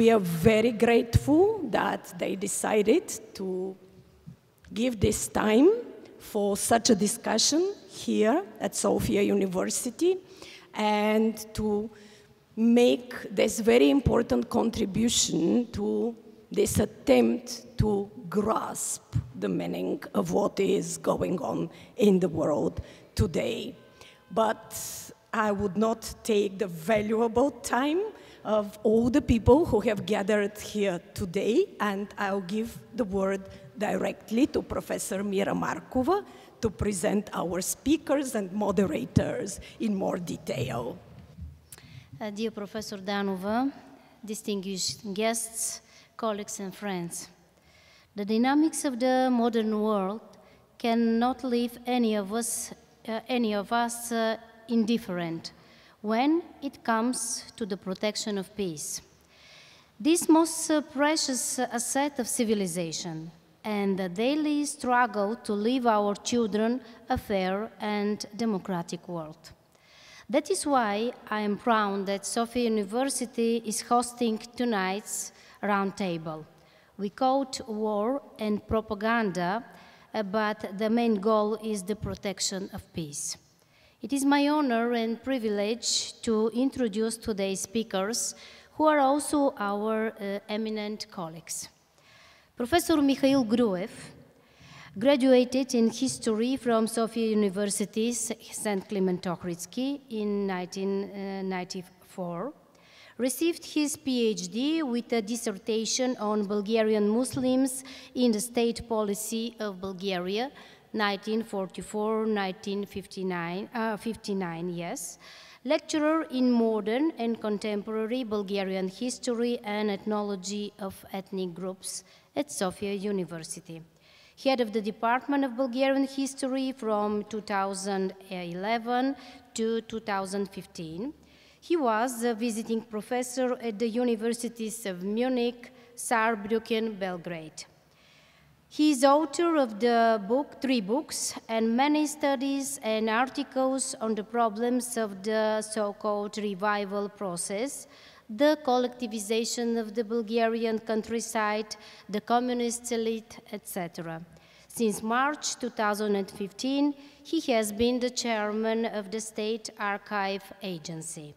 we are very grateful that they decided to give this time for such a discussion here at Sofia University and to make this very important contribution to this attempt to grasp the meaning of what is going on in the world today. But I would not take the valuable time of all the people who have gathered here today, and I'll give the word directly to Professor Mira Markova to present our speakers and moderators in more detail. Dear Professor Danova, distinguished guests, colleagues and friends, the dynamics of the modern world cannot leave any of us indifferent when it comes to the protection of peace. This most precious asset of civilization and the daily struggle to leave our children a fair and democratic world. That is why I am proud that Sofia University is hosting tonight's roundtable. We call it War and Propaganda, but the main goal is the protection of peace. It is my honor and privilege to introduce today's speakers, who are also our eminent colleagues. Professor Mihail Gruev graduated in history from Sofia University's St. Clement Ohridsky in 1994, received his PhD with a dissertation on Bulgarian Muslims in the state policy of Bulgaria, 1944-1959, yes. Lecturer in modern and contemporary Bulgarian history and ethnology of ethnic groups at Sofia University. Head of the Department of Bulgarian History from 2011 to 2015. He was a visiting professor at the universities of Munich, Saarbrücken, Belgrade. He is author of the book, 3 books, and many studies and articles on the problems of the so-called revival process, the collectivization of the Bulgarian countryside, the communist elite, etc. Since March 2015, he has been the chairman of the State Archive Agency.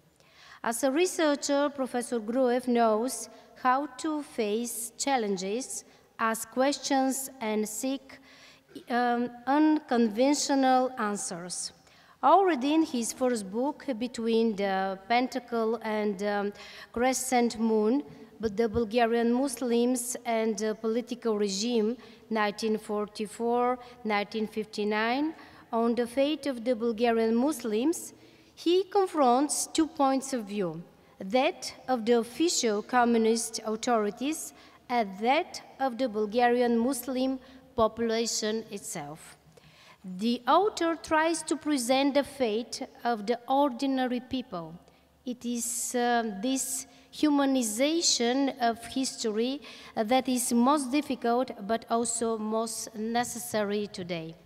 As a researcher, Professor Gruev knows how to face challenges, ask questions, and seek unconventional answers. Already in his first book, Between the Pentacle and Crescent Moon, but the Bulgarian Muslims and the Political Regime, 1944-1959, on the fate of the Bulgarian Muslims, he confronts 2 points of view, that of the official communist authorities and that of the Bulgarian Muslim population itself. The author tries to present the fate of the ordinary people. It is this humanization of history that is most difficult but also most necessary today.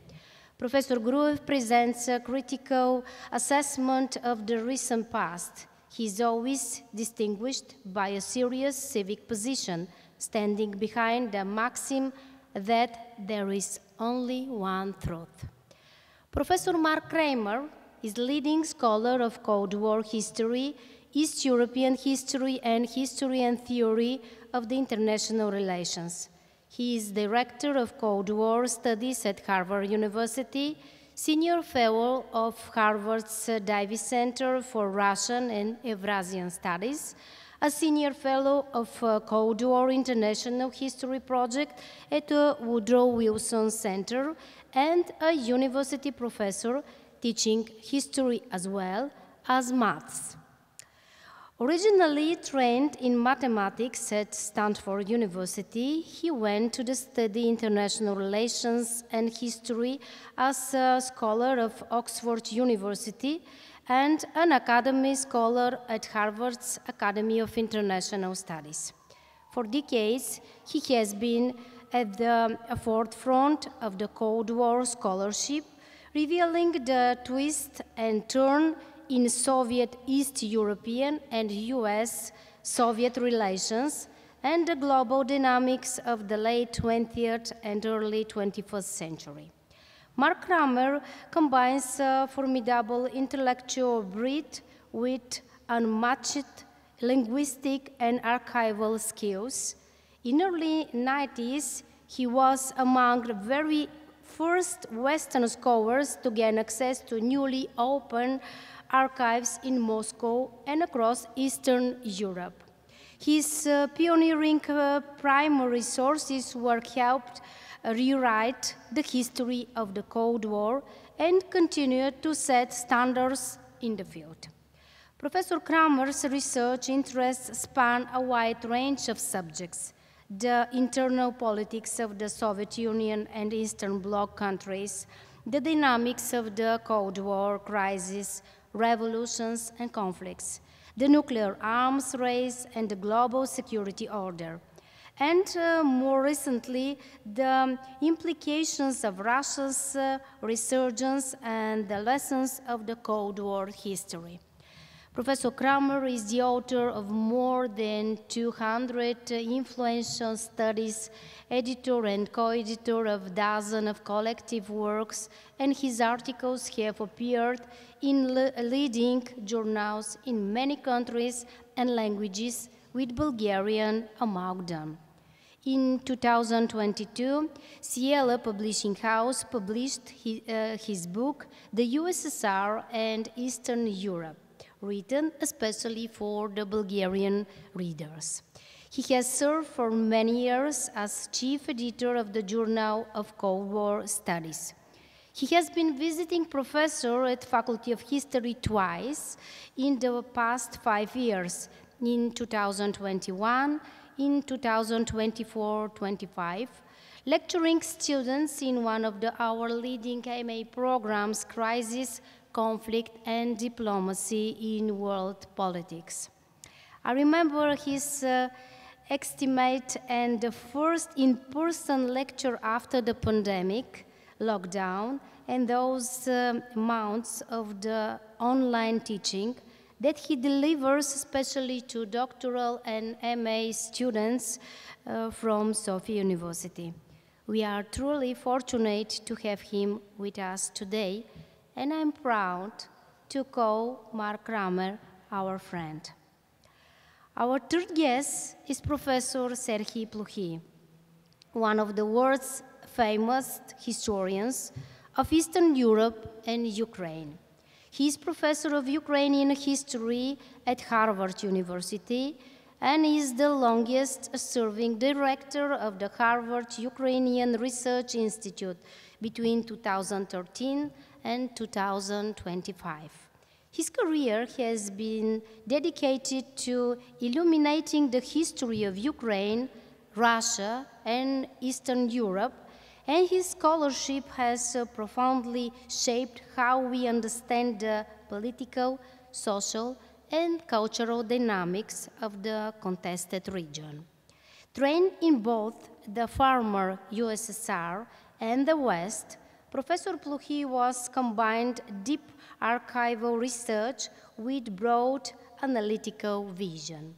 Professor Gruev presents a critical assessment of the recent past. He is always distinguished by a serious civic position, standing behind the maxim that there is only one truth. Professor Mark Kramer is leading scholar of Cold War history, East European history and theory of the international relations. He is director of Cold War studies at Harvard University, senior fellow of Harvard's Davis Center for Russian and Eurasian Studies, a senior fellow of Cold War International History Project at the Woodrow Wilson Center, and a university professor teaching history as well as maths. Originally trained in mathematics at Stanford University, he went to study international relations and history as a scholar of Oxford University and an academy scholar at Harvard's Academy of International Studies. For decades, he has been at the forefront of the Cold War scholarship, revealing the twist and turn in Soviet East European and US-Soviet relations and the global dynamics of the late 20th and early 21st century. Mark Kramer combines formidable intellectual breadth with unmatched linguistic and archival skills. In early 90s, he was among the very first Western scholars to gain access to newly opened archives in Moscow and across Eastern Europe. His pioneering primary sources work helped rewrite the history of the Cold War and continued to set standards in the field. Professor Kramer's research interests span a wide range of subjects: the internal politics of the Soviet Union and Eastern Bloc countries, the dynamics of the Cold War crisis, revolutions and conflicts, the nuclear arms race and the global security order, and more recently, the implications of Russia's resurgence and the lessons of the Cold War history. Professor Krammer is the author of more than 200 influential studies, editor and co-editor of dozens of collective works, and his articles have appeared in leading journals in many countries and languages, with Bulgarian among them. In 2022, Ciela Publishing House published his book, The USSR and Eastern Europe, written especially for the Bulgarian readers. He has served for many years as chief editor of the Journal of Cold War Studies. He has been visiting professor at Faculty of History twice in the past 5 years, in 2021, in 2024-25, lecturing students in one of our leading MA programs, Crisis, Conflict and Diplomacy in World Politics. I remember his estimate and the first in-person lecture after the pandemic, lockdown, and those months of the online teaching that he delivers especially to doctoral and MA students from Sophia University. We are truly fortunate to have him with us today, and I'm proud to call Mark Krammer our friend. Our third guest is Professor Serhii Plохий, one of the world's famous historians of Eastern Europe and Ukraine. He is professor of Ukrainian history at Harvard University and is the longest-serving director of the Harvard Ukrainian Research Institute between 2013 and 2025. His career has been dedicated to illuminating the history of Ukraine, Russia, and Eastern Europe, and his scholarship has profoundly shaped how we understand the political, social, and cultural dynamics of the contested region. Trained in both the former USSR and the West, Professor Plохий was combined deep archival research with broad analytical vision.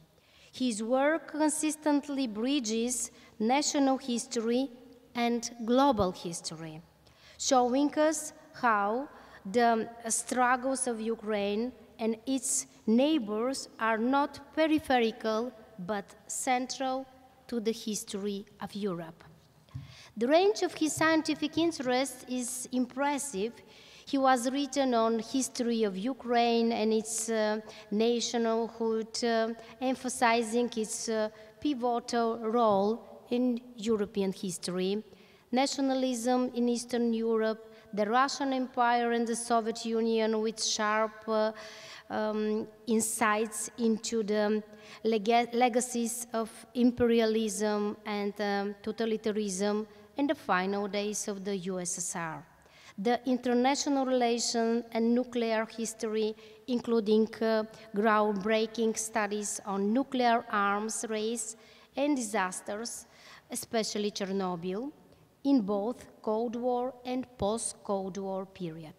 His work consistently bridges national history and global history, showing us how the struggles of Ukraine and its neighbors are not peripheral but central to the history of Europe. The range of his scientific interest is impressive. He was written on history of Ukraine and its nationhood, emphasizing its pivotal role in European history, nationalism in Eastern Europe, the Russian Empire and the Soviet Union with sharp insights into the legacies of imperialism and totalitarianism in the final days of the USSR. The international relations and nuclear history, including groundbreaking studies on nuclear arms race and disasters, especially Chernobyl, in both Cold War and post-Cold War period.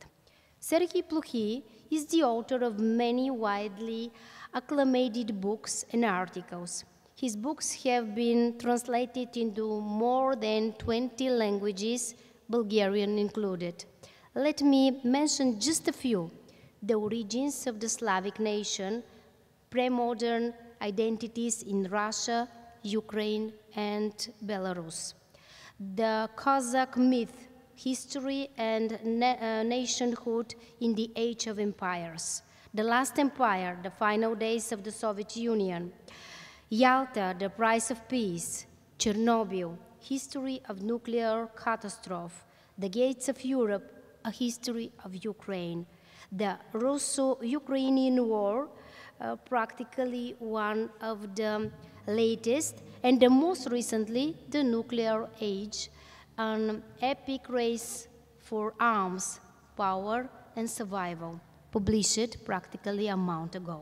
Serhii Plохий is the author of many widely acclaimed books and articles. His books have been translated into more than 20 languages, Bulgarian included. Let me mention just a few: The Origins of the Slavic Nation, Pre-Modern Identities in Russia, Ukraine, and Belarus. The Cossack Myth, History and Nationhood in the Age of Empires. The Last Empire, The Final Days of the Soviet Union. Yalta, The Price of Peace. Chernobyl, History of Nuclear Catastrophe. The Gates of Europe, A History of Ukraine. The Russo-Ukrainian War, practically one of the latest, and the most recently, The Nuclear Age, an epic race for arms, power, and survival, published practically a month ago.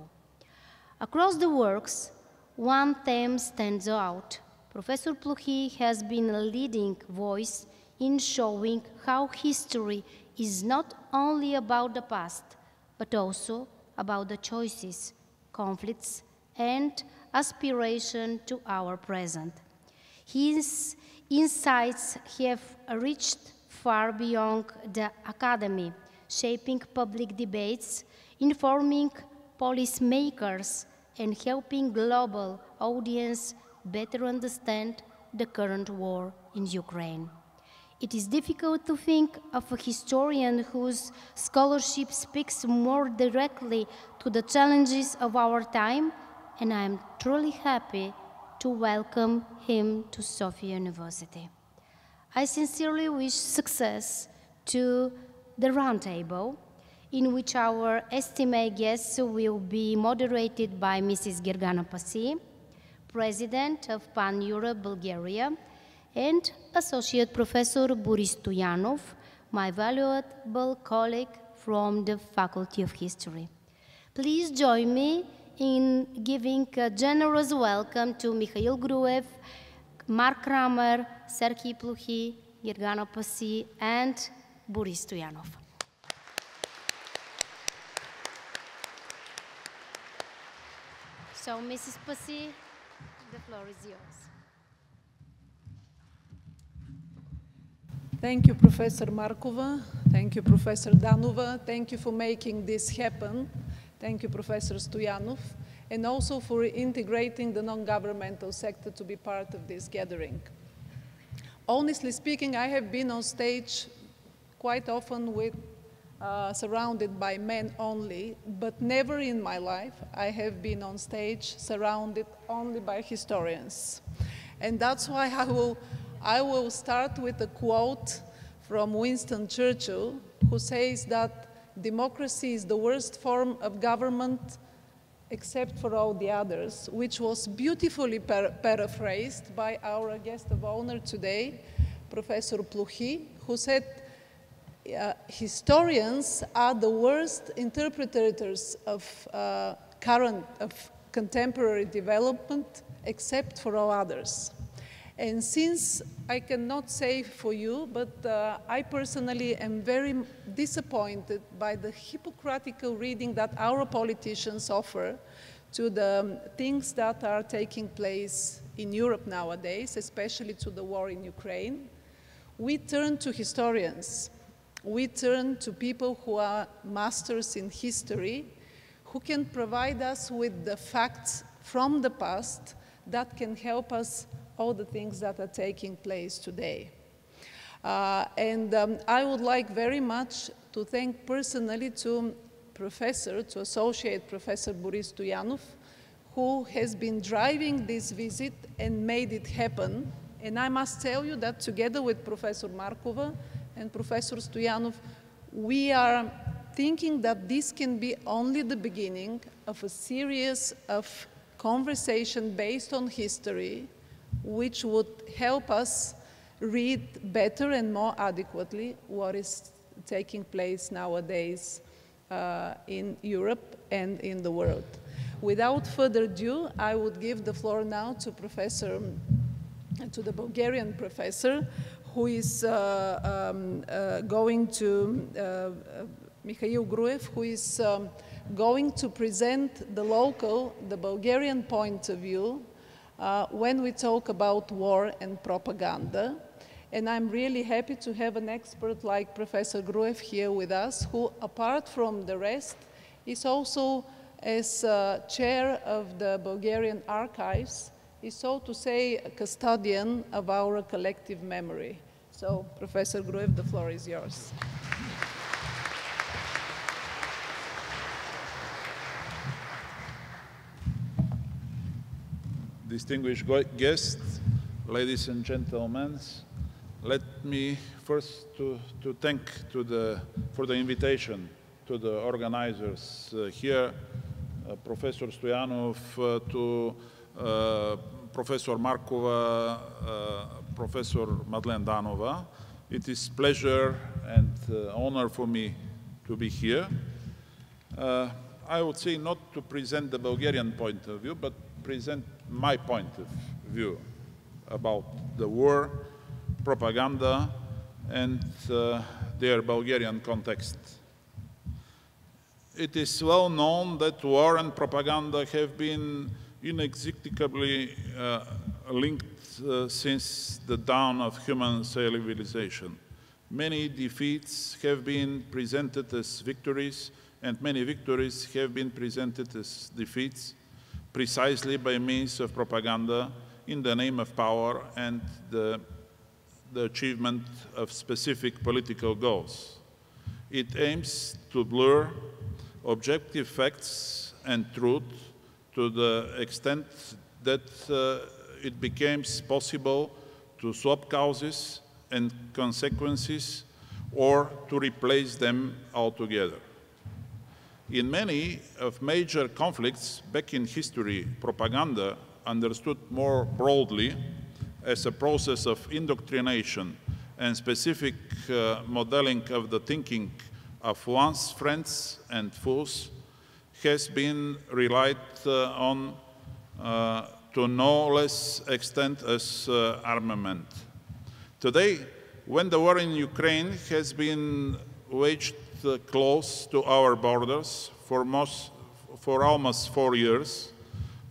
Across the works, one theme stands out. Professor Plохий has been a leading voice in showing how history is not only about the past, but also about the choices, conflicts, and aspiration to our present. His insights have reached far beyond the academy, shaping public debates, informing policymakers, and helping global audience better understand the current war in Ukraine. It is difficult to think of a historian whose scholarship speaks more directly to the challenges of our time, and I am truly happy to welcome him to Sofia University. I sincerely wish success to the roundtable, in which our esteemed guests will be moderated by Mrs. Gergana Pasi, President of Pan-Europe Bulgaria, and Associate Professor Boris Stoyanov, my valuable colleague from the Faculty of History. Please join me in giving a generous welcome to Mihail Gruev, Mark Kramer, Serhий Плохий, Gergana Pasi, and Boris Stoyanov. So, Mrs. Pasi, the floor is yours. Thank you, Professor Markova. Thank you, Professor Danova. Thank you for making this happen. Thank you, Professor Stoyanov, and also for integrating the non-governmental sector to be part of this gathering. Honestly speaking, I have been on stage quite often surrounded by men only, but never in my life I have been on stage surrounded only by historians. And that's why I will start with a quote from Winston Churchill, who says that democracy is the worst form of government except for all the others, which was beautifully paraphrased by our guest of honor today, Professor Plохий, who said, historians are the worst interpreters of contemporary development except for all others. And since I cannot say for you, but I personally am very disappointed by the hypocritical reading that our politicians offer to the things that are taking place in Europe nowadays, especially to the war in Ukraine, we turn to historians. We turn to people who are masters in history, who can provide us with the facts from the past that can help us all the things that are taking place today. I would like very much to thank personally to Associate Professor Boris Stoyanov, who has been driving this visit and made it happen. And I must tell you that together with Professor Markova and Professor Stoyanov, we are thinking that this can be only the beginning of a series of conversation based on history, which would help us read better and more adequately what is taking place nowadays in Europe and in the world. Without further ado, I would give the floor now to the Bulgarian professor, who is going to, Mihail Gruev, who is going to present the Bulgarian point of view when we talk about war and propaganda. And I'm really happy to have an expert like Professor Gruev here with us, who, apart from the rest, is also, as chair of the Bulgarian archives, is, so to say, a custodian of our collective memory. So, Professor Gruev, the floor is yours. Distinguished guests, ladies and gentlemen, let me first to thank for the invitation to the organizers here, Professor Stoyanov, to Professor Markova, Professor Madeleine Danova. It is a pleasure and honor for me to be here. I would say not to present the Bulgarian point of view, but present my point of view about the war, propaganda, and their Bulgarian context. It is well known that war and propaganda have been inextricably linked since the dawn of human civilization. Many defeats have been presented as victories, and many victories have been presented as defeats, precisely by means of propaganda in the name of power and the achievement of specific political goals. It aims to blur objective facts and truth to the extent that it becomes possible to swap causes and consequences or to replace them altogether. In many of major conflicts back in history, propaganda, understood more broadly as a process of indoctrination and specific modeling of the thinking of one's friends and foes, has been relied on to no less extent as armament. Today, when the war in Ukraine has been waged close to our borders for almost 4 years,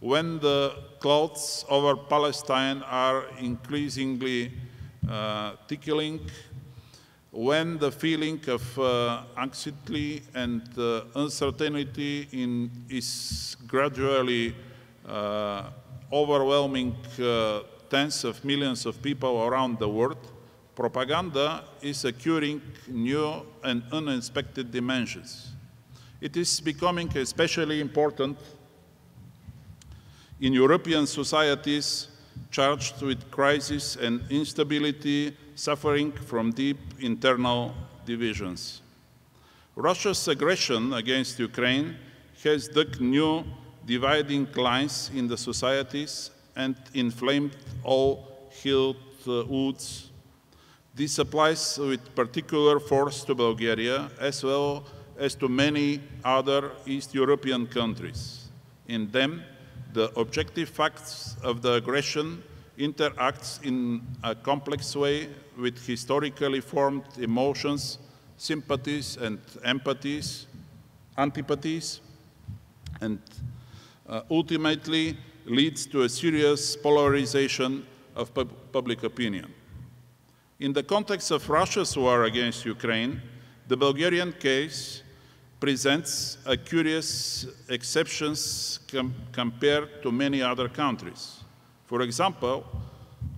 when the clouds over Palestine are increasingly tickling, when the feeling of anxiety and uncertainty is gradually overwhelming tens of millions of people around the world, propaganda is acquiring new and unexpected dimensions. It is becoming especially important in European societies charged with crisis and instability, suffering from deep internal divisions. Russia's aggression against Ukraine has dug new dividing lines in the societies and inflamed all healed wounds. This applies with particular force to Bulgaria as well as to many other East European countries. In them, the objective facts of the aggression interacts in a complex way with historically formed emotions, sympathies and empathies, antipathies, and ultimately leads to a serious polarization of public opinion. In the context of Russia's war against Ukraine, the Bulgarian case presents a curious exceptions compared to many other countries. For example,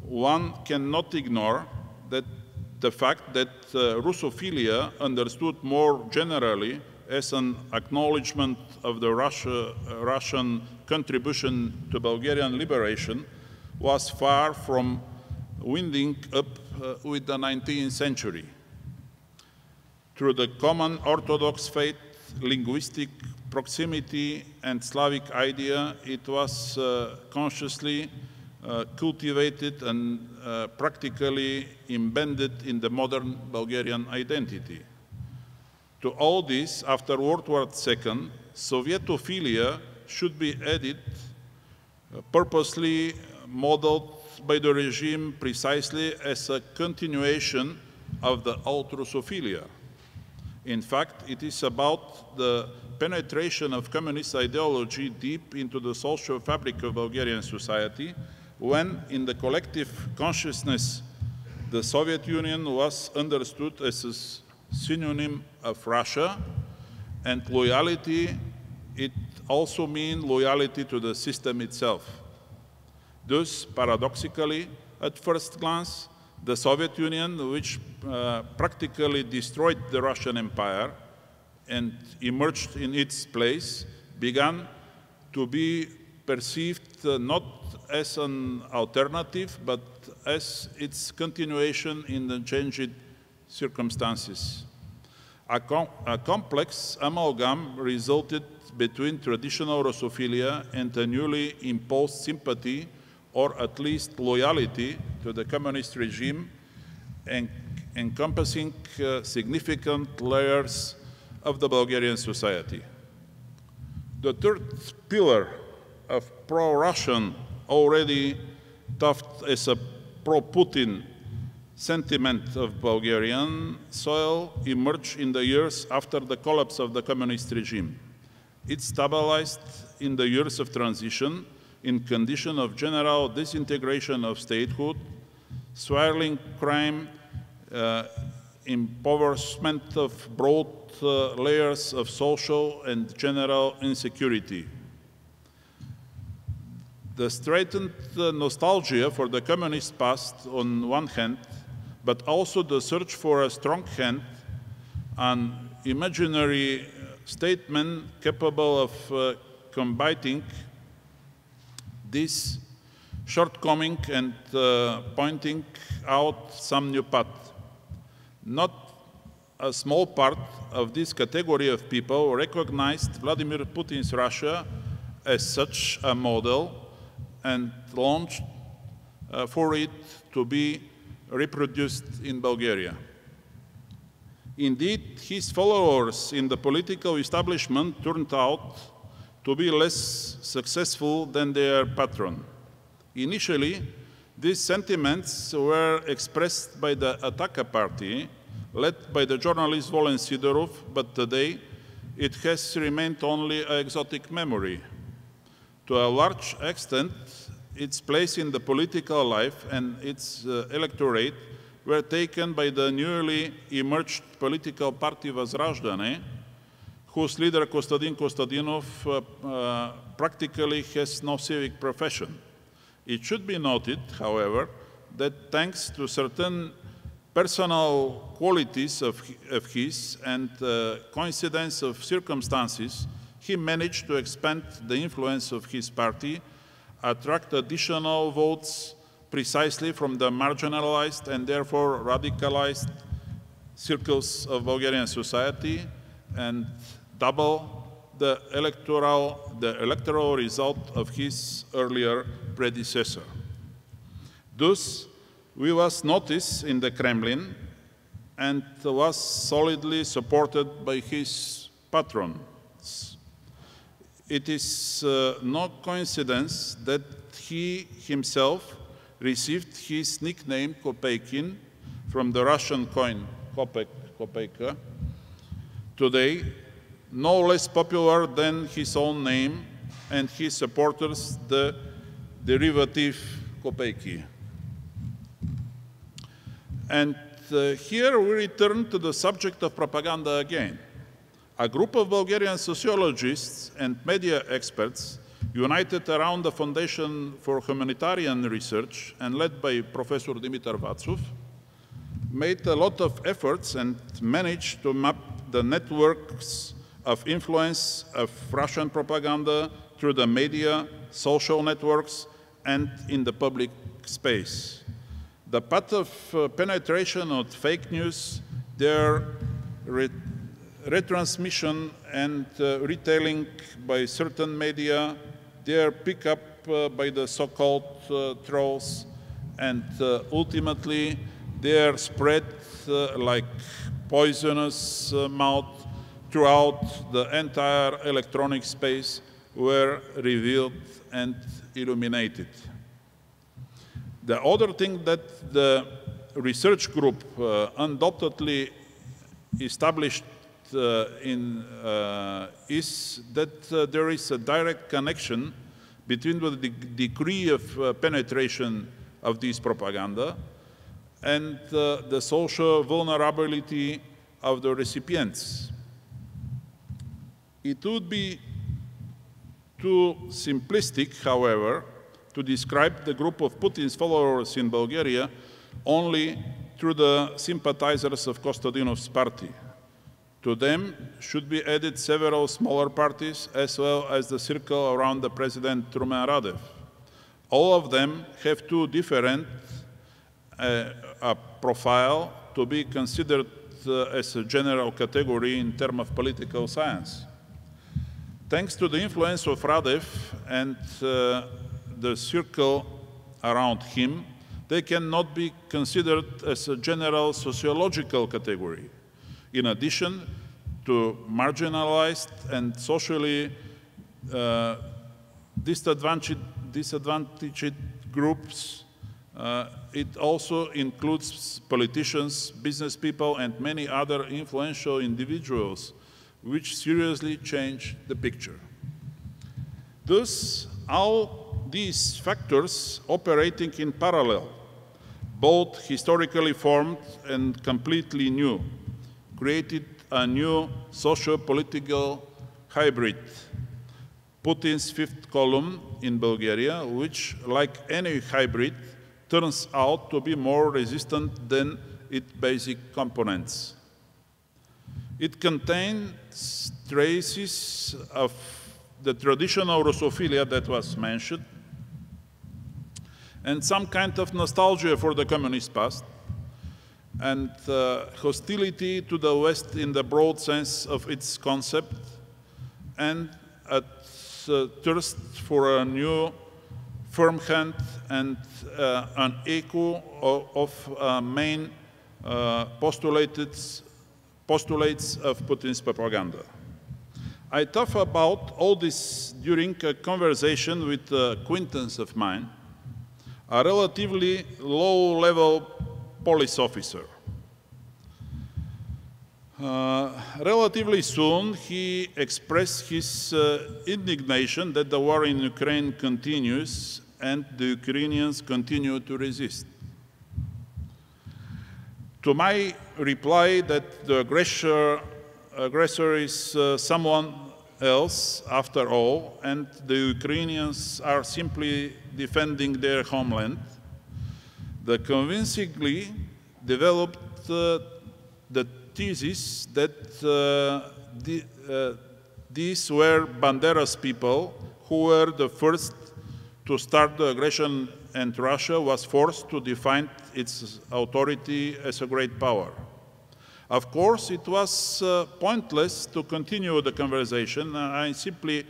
one cannot ignore that the fact that Russophilia, understood more generally as an acknowledgement of the Russian contribution to Bulgarian liberation, was far from winding up with the 19th century. Through the common Orthodox faith, linguistic proximity, and Slavic idea, it was consciously cultivated and practically embedded in the modern Bulgarian identity. To all this, after World War II, Sovietophilia should be added, purposely modeled by the regime precisely as a continuation of the old Russophilia. In fact, it is about the penetration of communist ideology deep into the social fabric of Bulgarian society, when in the collective consciousness the Soviet Union was understood as a synonym of Russia, and loyalty, it also means loyalty to the system itself. Thus, paradoxically, at first glance, the Soviet Union, which practically destroyed the Russian Empire and emerged in its place, began to be perceived not as an alternative, but as its continuation in the changed circumstances. A complex amalgam resulted between traditional Russophilia and a newly imposed sympathy, or at least loyalty, to the communist regime, encompassing significant layers of the Bulgarian society. The third pillar of pro-Russian, already toughed as a pro-Putin sentiment of Bulgarian soil, emerged in the years after the collapse of the communist regime. It stabilized in the years of transition in condition of general disintegration of statehood, swirling crime, impoverishment of broad layers of social and general insecurity. The straightened nostalgia for the communist past on one hand, but also the search for a strong hand, an imaginary statement capable of combating this shortcoming and pointing out some new path. Not a small part of this category of people recognized Vladimir Putin's Russia as such a model and launched for it to be reproduced in Bulgaria. Indeed, his followers in the political establishment turned out to be less successful than their patron. Initially, these sentiments were expressed by the Ataka party, led by the journalist Volen Sidorov, but today it has remained only an exotic memory. To a large extent, its place in the political life and its electorate were taken by the newly emerged political party Возрождане, whose leader Kostadin Kostadinov practically has no civic profession. It should be noted, however, that thanks to certain personal qualities of his and coincidence of circumstances, he managed to expand the influence of his party, attract additional votes precisely from the marginalized and therefore radicalized circles of Bulgarian society, and double the electoral result of his earlier predecessor. Thus, he was noticed in the Kremlin and was solidly supported by his patrons. It is no coincidence that he himself received his nickname Kopeikin from the Russian coin kopeka, today no less popular than his own name, and his supporters the derivative Kopeiki. And here we return to the subject of propaganda again. A group of Bulgarian sociologists and media experts united around the Foundation for Humanitarian Research and led by Professor Dimitar Vatsov, made a lot of efforts and managed to map the networks of influence of Russian propaganda through the media, social networks, and in the public space. The path of penetration of fake news, their retransmission and retailing by certain media, their pickup by the so-called trolls, and ultimately their spread like poisonous mouth throughout the entire electronic space were revealed and illuminated. The other thing that the research group undoubtedly established is that there is a direct connection between the degree of penetration of this propaganda and the social vulnerability of the recipients. It would be too simplistic, however, to describe the group of Putin's followers in Bulgaria only through the sympathizers of Kostadinov's party. To them should be added several smaller parties, as well as the circle around the President Truman Radev. All of them have too different a profile to be considered as a general category in terms of political science. Thanks to the influence of Radev and the circle around him, they cannot be considered as a general sociological category. In addition to marginalized and socially disadvantaged groups, it also includes politicians, business people, and many other influential individuals, which seriously change the picture. Thus, all these factors operating in parallel, both historically formed and completely new, created a new socio-political hybrid, Putin's fifth column in Bulgaria, which, like any hybrid, turns out to be more resistant than its basic components. It contains traces of the traditional Russophilia that was mentioned, and some kind of nostalgia for the communist past, and hostility to the West in the broad sense of its concept, and a thirst for a new firm hand and an echo of main postulates of Putin's propaganda. I thought about all this during a conversation with an acquaintance of mine, a relatively low-level police officer. Relatively soon, he expressed his indignation that the war in Ukraine continues and the Ukrainians continue to resist. To my reply that the aggressor is someone else, after all, and the Ukrainians are simply defending their homeland, they convincingly developed the thesis that these were Bandera's people who were the first to start the aggression, and Russia was forced to define its authority as a great power. Of course, it was pointless to continue the conversation. I simply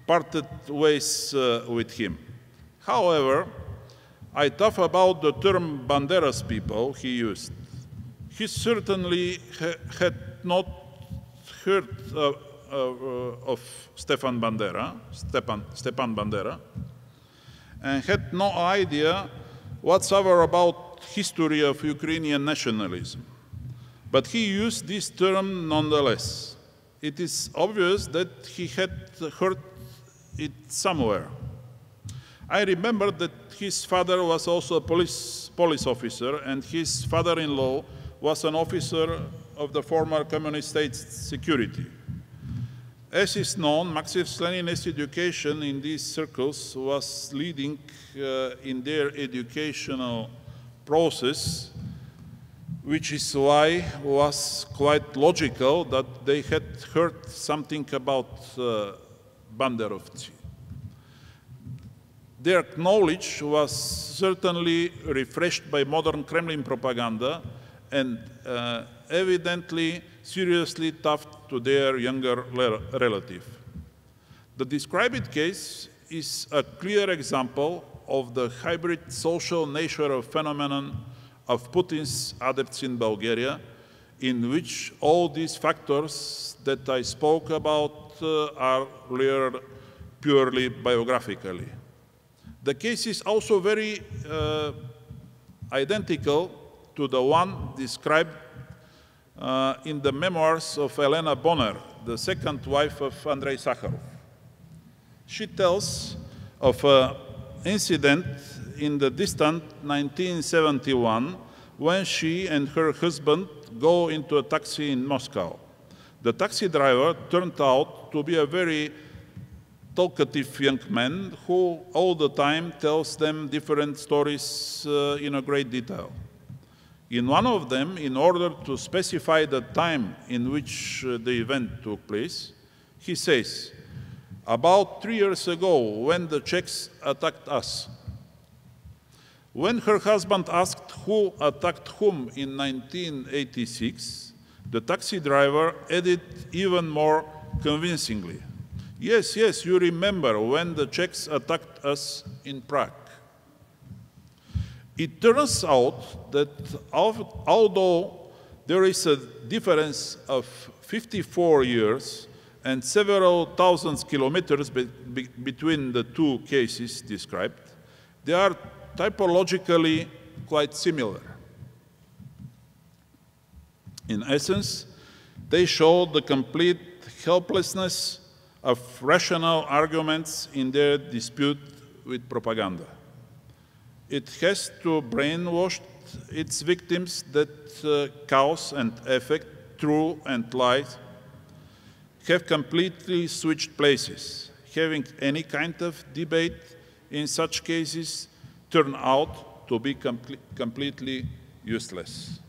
parted ways with him. However, I thought about the term Bandera's people he used. He certainly had not heard of Stepan Bandera, and had no idea whatsoever about history of Ukrainian nationalism. But he used this term nonetheless. It is obvious that he had heard it somewhere. I remember that his father was also a police officer, and his father-in-law was an officer of the former communist state's security. As is known, Marxist-Leninist education in these circles was leading in their educational process, which is why it was quite logical that they had heard something about Banderovci. Their knowledge was certainly refreshed by modern Kremlin propaganda and evidently seriously tough to their younger relative. The described case is a clear example of the hybrid social nature of phenomenon of Putin's adepts in Bulgaria, in which all these factors that I spoke about are reared purely biographically. The case is also very identical to the one described in the memoirs of Elena Bonner, the second wife of Andrei Sakharov. She tells of an incident in the distant 1971 when she and her husband go into a taxi in Moscow. The taxi driver turned out to be a very talkative young man who all the time tells them different stories in a great detail. In one of them, in order to specify the time in which the event took place, he says, "About 3 years ago, when the Czechs attacked us." When her husband asked who attacked whom in 1986, the taxi driver added even more convincingly, "Yes, yes, you remember when the Czechs attacked us in Prague." It turns out that although there is a difference of 54 years and several thousand kilometers between the two cases described, they are typologically quite similar. In essence, they show the complete helplessness of rational arguments in their dispute with propaganda. It has to brainwash its victims that cause and effect, truth and lies, have completely switched places. Having any kind of debate in such cases turn out to be completely useless.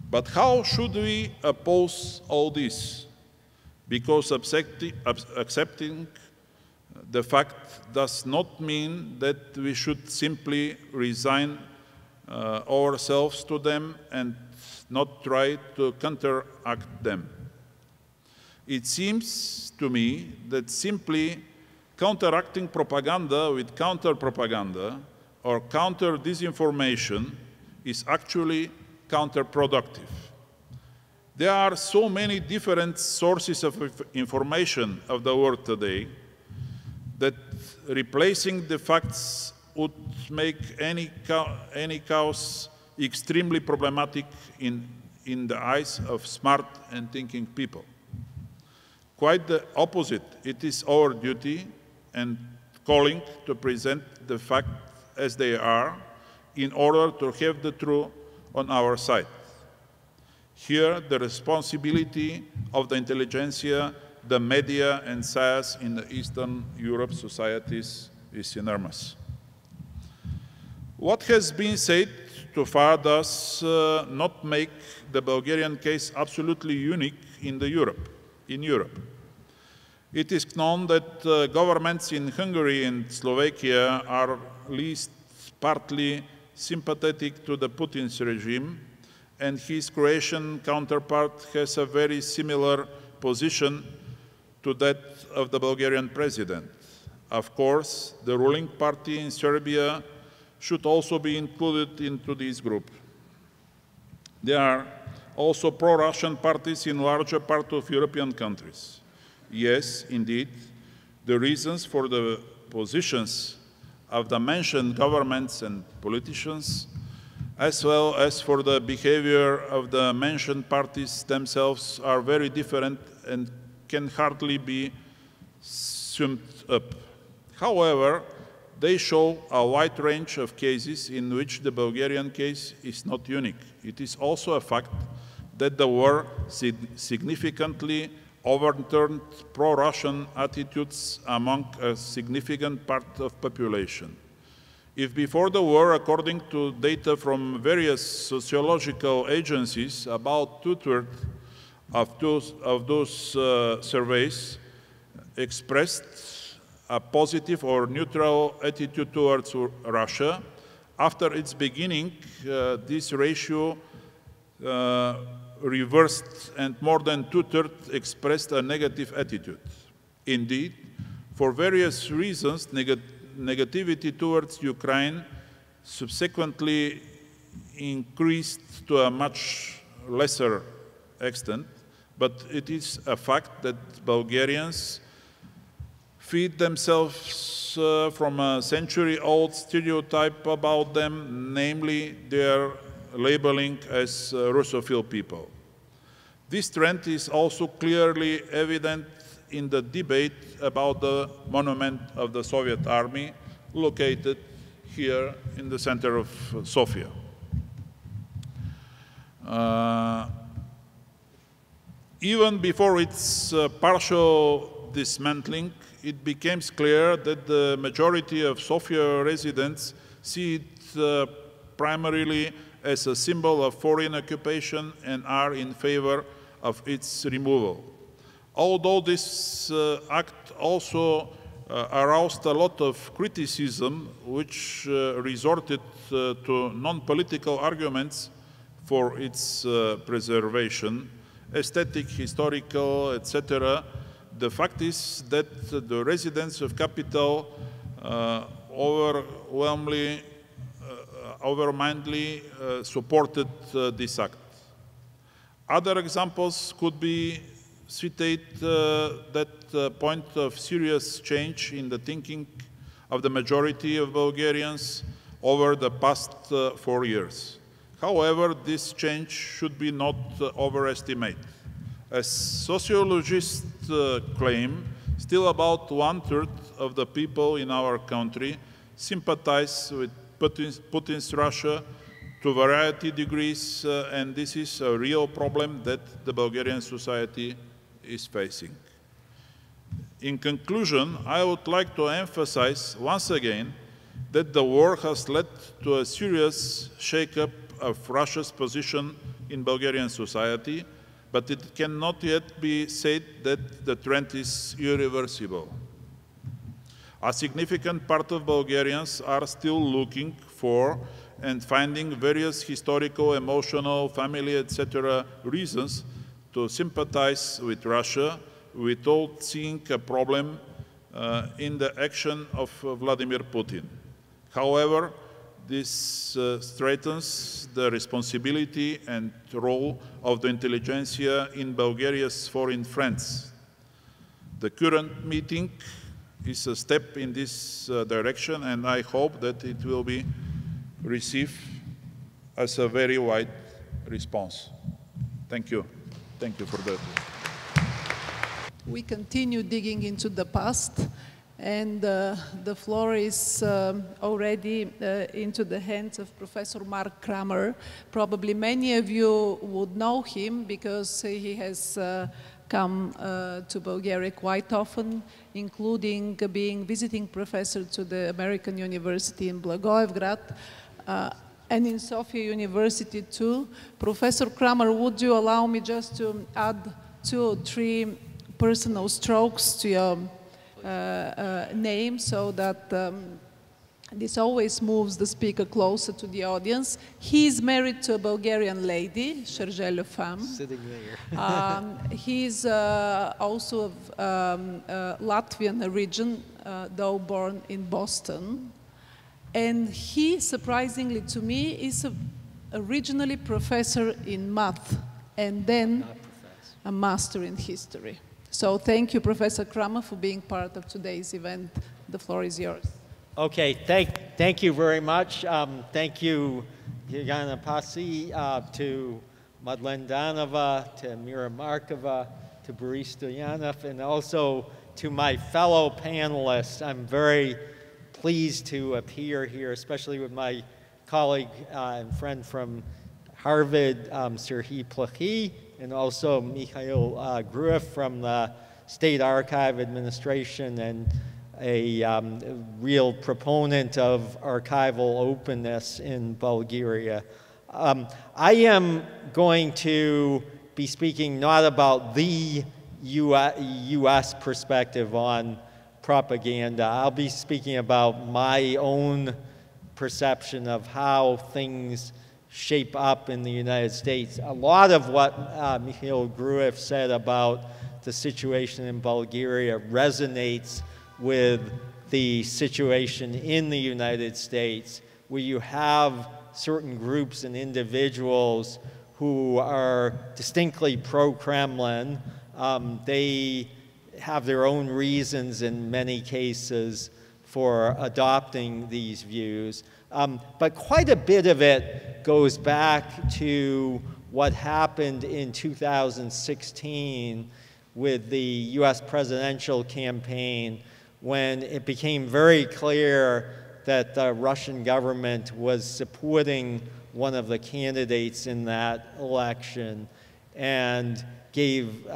But how should we oppose all this? Because accepting the fact does not mean that we should simply resign ourselves to them and not try to counteract them. It seems to me that simply counteracting propaganda with counter-propaganda or counter-disinformation is actually counterproductive. There are so many different sources of information of the world today that replacing the facts would make any cause extremely problematic in the eyes of smart and thinking people. Quite the opposite. It is our duty and calling to present the facts as they are in order to have the truth on our side. Here, the responsibility of the intelligentsia, the media and science in the Eastern Europe societies is enormous. What has been said so far does not make the Bulgarian case absolutely unique in Europe. It is known that governments in Hungary and Slovakia are at least partly sympathetic to the Putin's regime, and his Croatian counterpart has a very similar position to that of the Bulgarian president. Of course, the ruling party in Serbia should also be included into this group. There are also pro-Russian parties in larger part of European countries. Yes, indeed, the reasons for the positions of the mentioned governments and politicians, as well as for the behavior of the mentioned parties themselves, are very different and can hardly be summed up. However, they show a wide range of cases in which the Bulgarian case is not unique. It is also a fact that the war significantly overturned pro-Russian attitudes among a significant part of the population. If before the war, according to data from various sociological agencies, about two-thirds of those surveys expressed a positive or neutral attitude towards Russia, after its beginning, this ratio reversed and more than two-thirds expressed a negative attitude. Indeed, for various reasons, negativity towards Ukraine subsequently increased to a much lesser extent, but it is a fact that Bulgarians feed themselves from a century-old stereotype about them, namely their labeling as Russophile people. This trend is also clearly evident in the debate about the monument of the Soviet army located here in the center of Sofia. Even before its partial dismantling, it became clear that the majority of Sofia residents see it primarily as a symbol of foreign occupation and are in favor of its removal. Although this act also aroused a lot of criticism, which resorted to non-political arguments for its preservation, aesthetic, historical, etc., the fact is that the residents of capital overwhelmingly supported this act. Other examples could be cited that point of serious change in the thinking of the majority of Bulgarians over the past 4 years. However, this change should be not overestimated. As sociologists claim, still about 1/3 of the people in our country sympathize with Putin's Russia to variety degrees, and this is a real problem that the Bulgarian society is facing. In conclusion, I would like to emphasize once again that the war has led to a serious shake-up of Russia's position in Bulgarian society, but it cannot yet be said that the trend is irreversible. A significant part of Bulgarians are still looking for and finding various historical, emotional, family, etc. reasons to sympathize with Russia without seeing a problem in the action of Vladimir Putin. However, this strengthens the responsibility and role of the intelligentsia in Bulgaria's foreign friends. The current meeting is a step in this direction, and I hope that it will be received as a very wide response. Thank you. Thank you for that. We continue digging into the past, and the floor is already into the hands of Professor Mark Krammer. Probably many of you would know him because he has come to Bulgaria quite often, including being visiting professor to the American University in Blagoevgrad and in Sofia University too. Professor Krammer, would you allow me just to add 2 or 3 personal strokes to your name so that this always moves the speaker closer to the audience. He is married to a Bulgarian lady, Serhii femme. Sitting there. He's also of Latvian origin, though born in Boston. And he, surprisingly to me, is originally professor in math and then a master in history. So thank you, Professor Krammer, for being part of today's event. The floor is yours. Okay, thank you very much. Thank you, Yana Pasi, to Madlen Danova, to Mira Markova, to Boris Stoyanov, and also to my fellow panelists. I'm very pleased to appear here, especially with my colleague and friend from Harvard, Serhii Plохий, and also Mihail Gruev from the State Archive Administration and a real proponent of archival openness in Bulgaria. I am going to be speaking not about the U.S. perspective on propaganda. I'll be speaking about my own perception of how things shape up in the United States. A lot of what Mihail Gruev said about the situation in Bulgaria resonates with the situation in the United States, where you have certain groups and individuals who are distinctly pro-Kremlin. They have their own reasons in many cases for adopting these views. But quite a bit of it goes back to what happened in 2016 with the US presidential campaign when it became very clear that the Russian government was supporting one of the candidates in that election and gave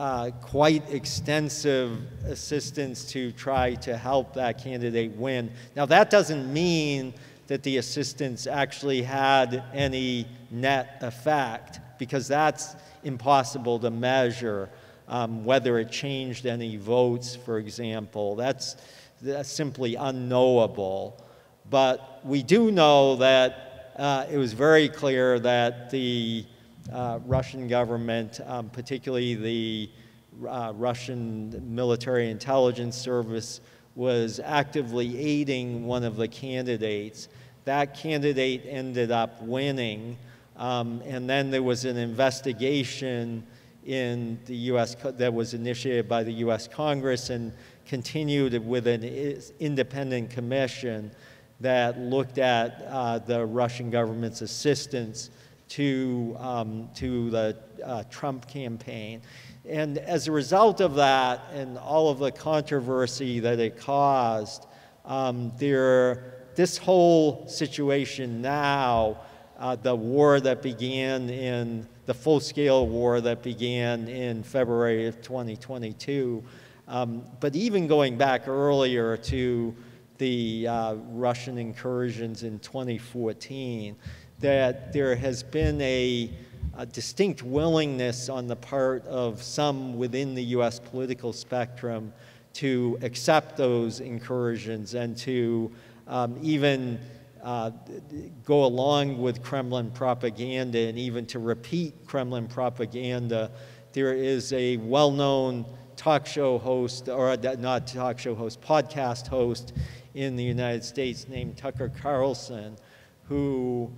quite extensive assistance to try to help that candidate win. Now, that doesn't mean that the assistance actually had any net effect, because that's impossible to measure, whether it changed any votes, for example. That's simply unknowable. But we do know that it was very clear that the Russian government, particularly the Russian military intelligence service, was actively aiding one of the candidates. That candidate ended up winning, and then there was an investigation in the U.S. that was initiated by the U.S. Congress and continued with an independent commission that looked at the Russian government's assistance to the Trump campaign. And as a result of that and all of the controversy that it caused, this whole situation now, the war that began in, the full-scale war that began in February of 2022, but even going back earlier to the Russian incursions in 2014, that there has been a distinct willingness on the part of some within the U.S. political spectrum to accept those incursions and to even go along with Kremlin propaganda and even to repeat Kremlin propaganda. There is a well-known talk show host, or not talk show host, podcast host in the United States named Tucker Carlson, who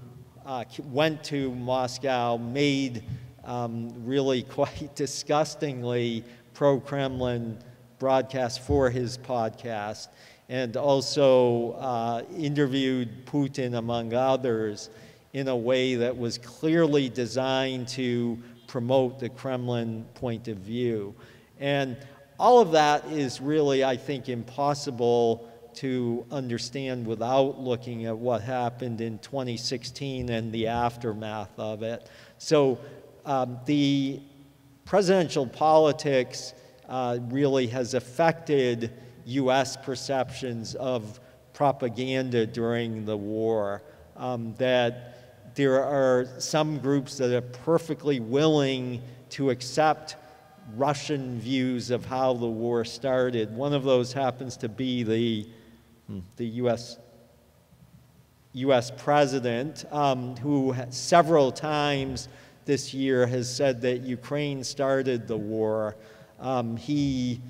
went to Moscow, made really quite disgustingly pro-Kremlin broadcasts for his podcast, and also interviewed Putin, among others, in a way that was clearly designed to promote the Kremlin point of view. And all of that is really, I think, impossible to understand without looking at what happened in 2016 and the aftermath of it. So the presidential politics really has affected U.S. perceptions of propaganda during the war, that there are some groups that are perfectly willing to accept Russian views of how the war started. One of those happens to be the U.S. president, who several times this year has said that Ukraine started the war. He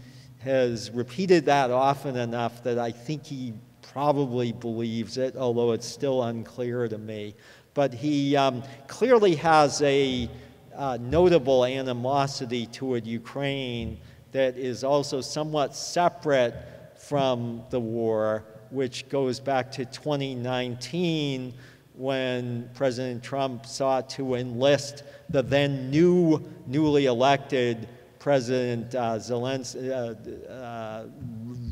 has repeated that often enough that I think he probably believes it, although it's still unclear to me. But he clearly has a notable animosity toward Ukraine that is also somewhat separate from the war, which goes back to 2019 when President Trump sought to enlist the then newly elected President Zelensky,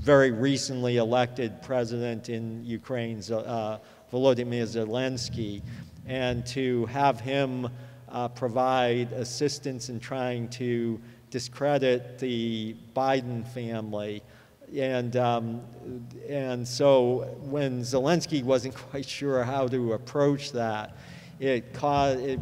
very recently elected president in Ukraine, Volodymyr Zelensky, and to have him provide assistance in trying to discredit the Biden family. And so when Zelensky wasn't quite sure how to approach that, it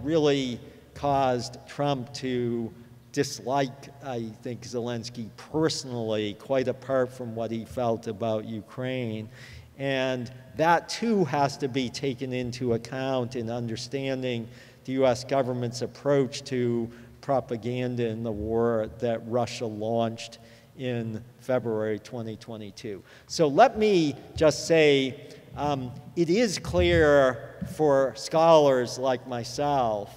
really caused Trump to dislike, I think, Zelensky personally, quite apart from what he felt about Ukraine. And that too has to be taken into account in understanding the U.S. government's approach to propaganda in the war that Russia launched in February 2022. So let me just say, it is clear for scholars like myself,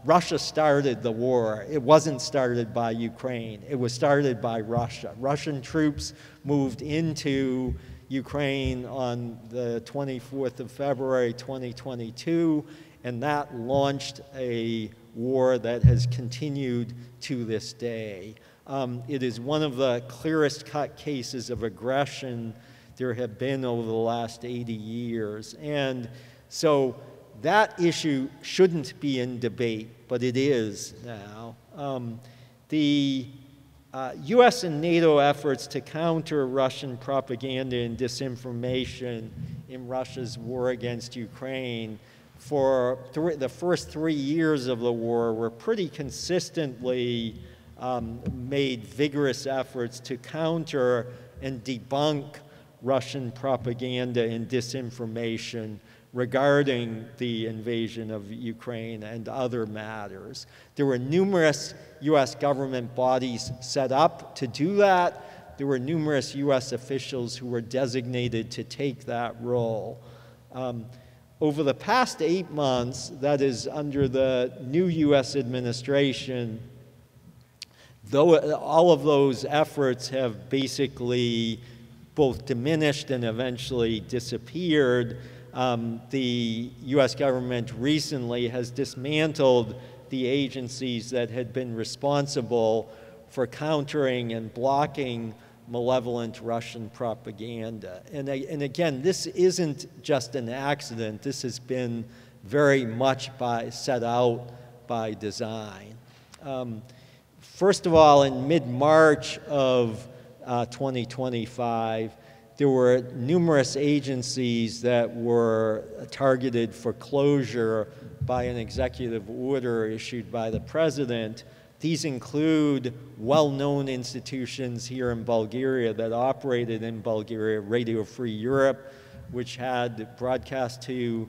Russia started the war. It wasn't started by Ukraine. It was started by Russia. Russian troops moved into Ukraine on the 24th of February 2022, and that launched a war that has continued to this day. It is one of the clearest cut cases of aggression there have been over the last 80 years. And so that issue shouldn't be in debate, but it is now. The US and NATO efforts to counter Russian propaganda and disinformation in Russia's war against Ukraine for the first 3 years of the war were pretty consistently made vigorous efforts to counter and debunk Russian propaganda and disinformation regarding the invasion of Ukraine and other matters. There were numerous US government bodies set up to do that. There were numerous US officials who were designated to take that role. Over the past 8 months, that is under the new US administration, though all of those efforts have basically both diminished and eventually disappeared, the US government recently has dismantled the agencies that had been responsible for countering and blocking malevolent Russian propaganda. And again, this isn't just an accident. This has been very much set out by design. First of all, in mid-March of 2025, there were numerous agencies that were targeted for closure by an executive order issued by the president. These include well-known institutions here in Bulgaria that operated in Bulgaria, Radio Free Europe, which had broadcast to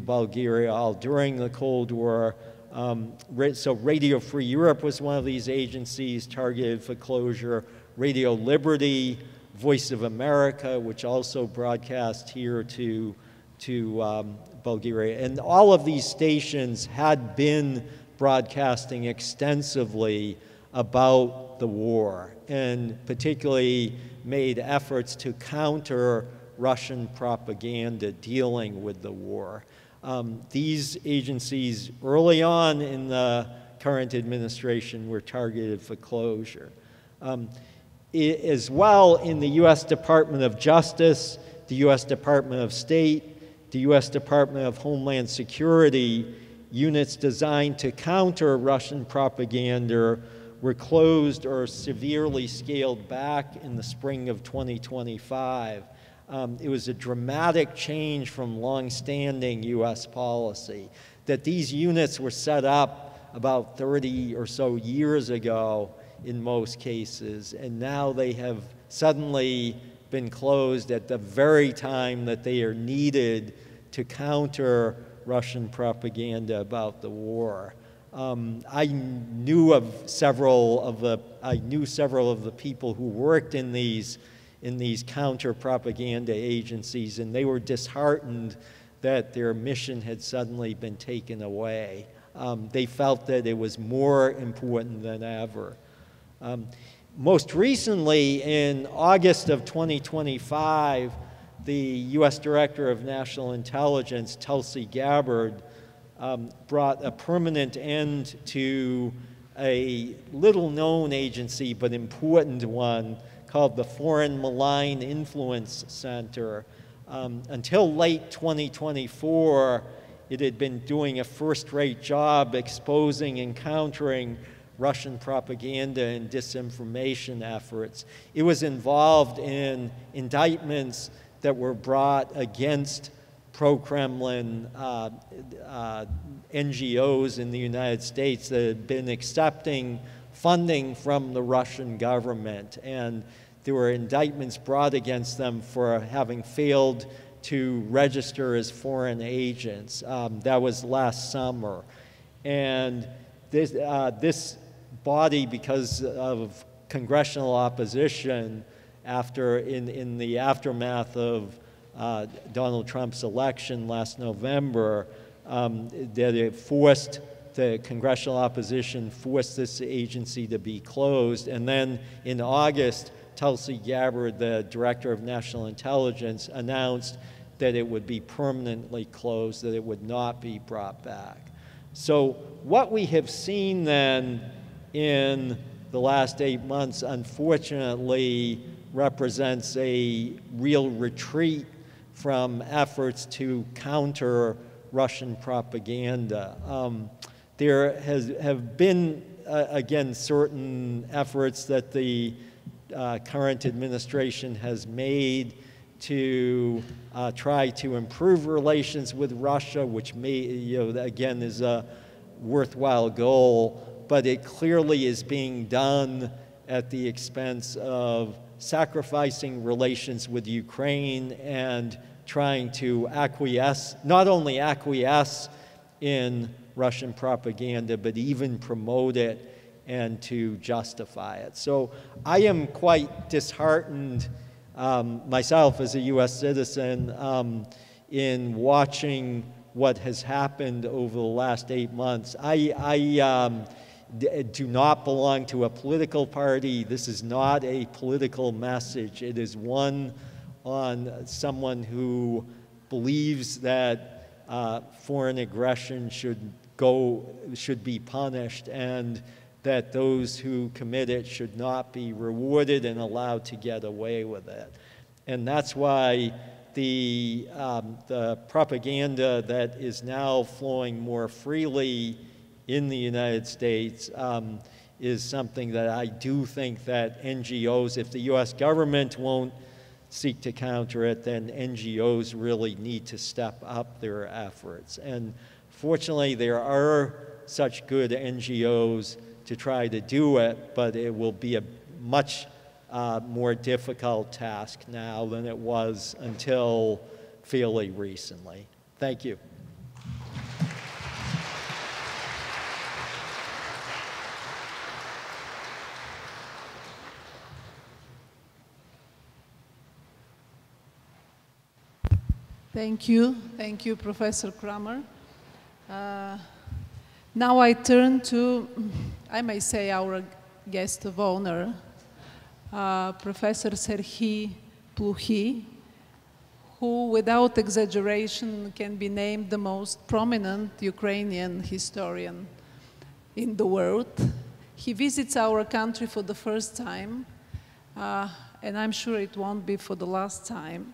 Bulgaria all during the Cold War. So Radio Free Europe was one of these agencies targeted for closure. Radio Liberty, Voice of America, which also broadcast here to Bulgaria. And all of these stations had been broadcasting extensively about the war, and particularly made efforts to counter Russian propaganda dealing with the war. These agencies early on in the current administration were targeted for closure. As well, in the US Department of Justice, the US Department of State, the US Department of Homeland Security, units designed to counter Russian propaganda were closed or severely scaled back in the spring of 2025. It was a dramatic change from long-standing US policy, that these units were set up about 30 or so years ago in most cases, and now they have suddenly been closed at the very time that they are needed to counter Russian propaganda about the war. I knew several of the people who worked in these counter-propaganda agencies, and they were disheartened that their mission had suddenly been taken away. They felt that it was more important than ever. Most recently, in August of 2025, the U.S. Director of National Intelligence, Tulsi Gabbard, brought a permanent end to a little-known agency, but important one, called the Foreign Malign Influence Center. Until late 2024, it had been doing a first-rate job exposing and countering Russian propaganda and disinformation efforts. It was involved in indictments that were brought against pro-Kremlin NGOs in the United States that had been accepting funding from the Russian government. And there were indictments brought against them for having failed to register as foreign agents. That was last summer. And this body, because of congressional opposition in the aftermath of Donald Trump's election last November, that it forced the congressional opposition, forced this agency to be closed. And then in August, Tulsi Gabbard, the Director of National Intelligence, announced that it would be permanently closed, that it would not be brought back. So what we have seen then in the last 8 months, unfortunately, represents a real retreat from efforts to counter Russian propaganda. There have been, again, certain efforts that the current administration has made to try to improve relations with Russia, which may, again, is a worthwhile goal, but it clearly is being done at the expense of sacrificing relations with Ukraine and trying to acquiesce, not only acquiesce in Russian propaganda, but even promote it and to justify it. So I am quite disheartened myself as a US citizen in watching what has happened over the last 8 months. I do not belong to a political party. This is not a political message. It is one on someone who believes that foreign aggression should be punished, and that those who commit it should not be rewarded and allowed to get away with it. And that's why the propaganda that is now flowing more freely in the United States is something that I do think that NGOs, if the US government won't seek to counter it, then NGOs really need to step up their efforts. And fortunately, there are such good NGOs to try to do it, but it will be a much more difficult task now than it was until fairly recently. Thank you. Thank you, Professor Krammer. Now I turn to, I may say, our guest of honor, Professor Serhii Plokhy, who, without exaggeration, can be named the most prominent Ukrainian historian in the world. He visits our country for the first time, and I'm sure it won't be for the last time.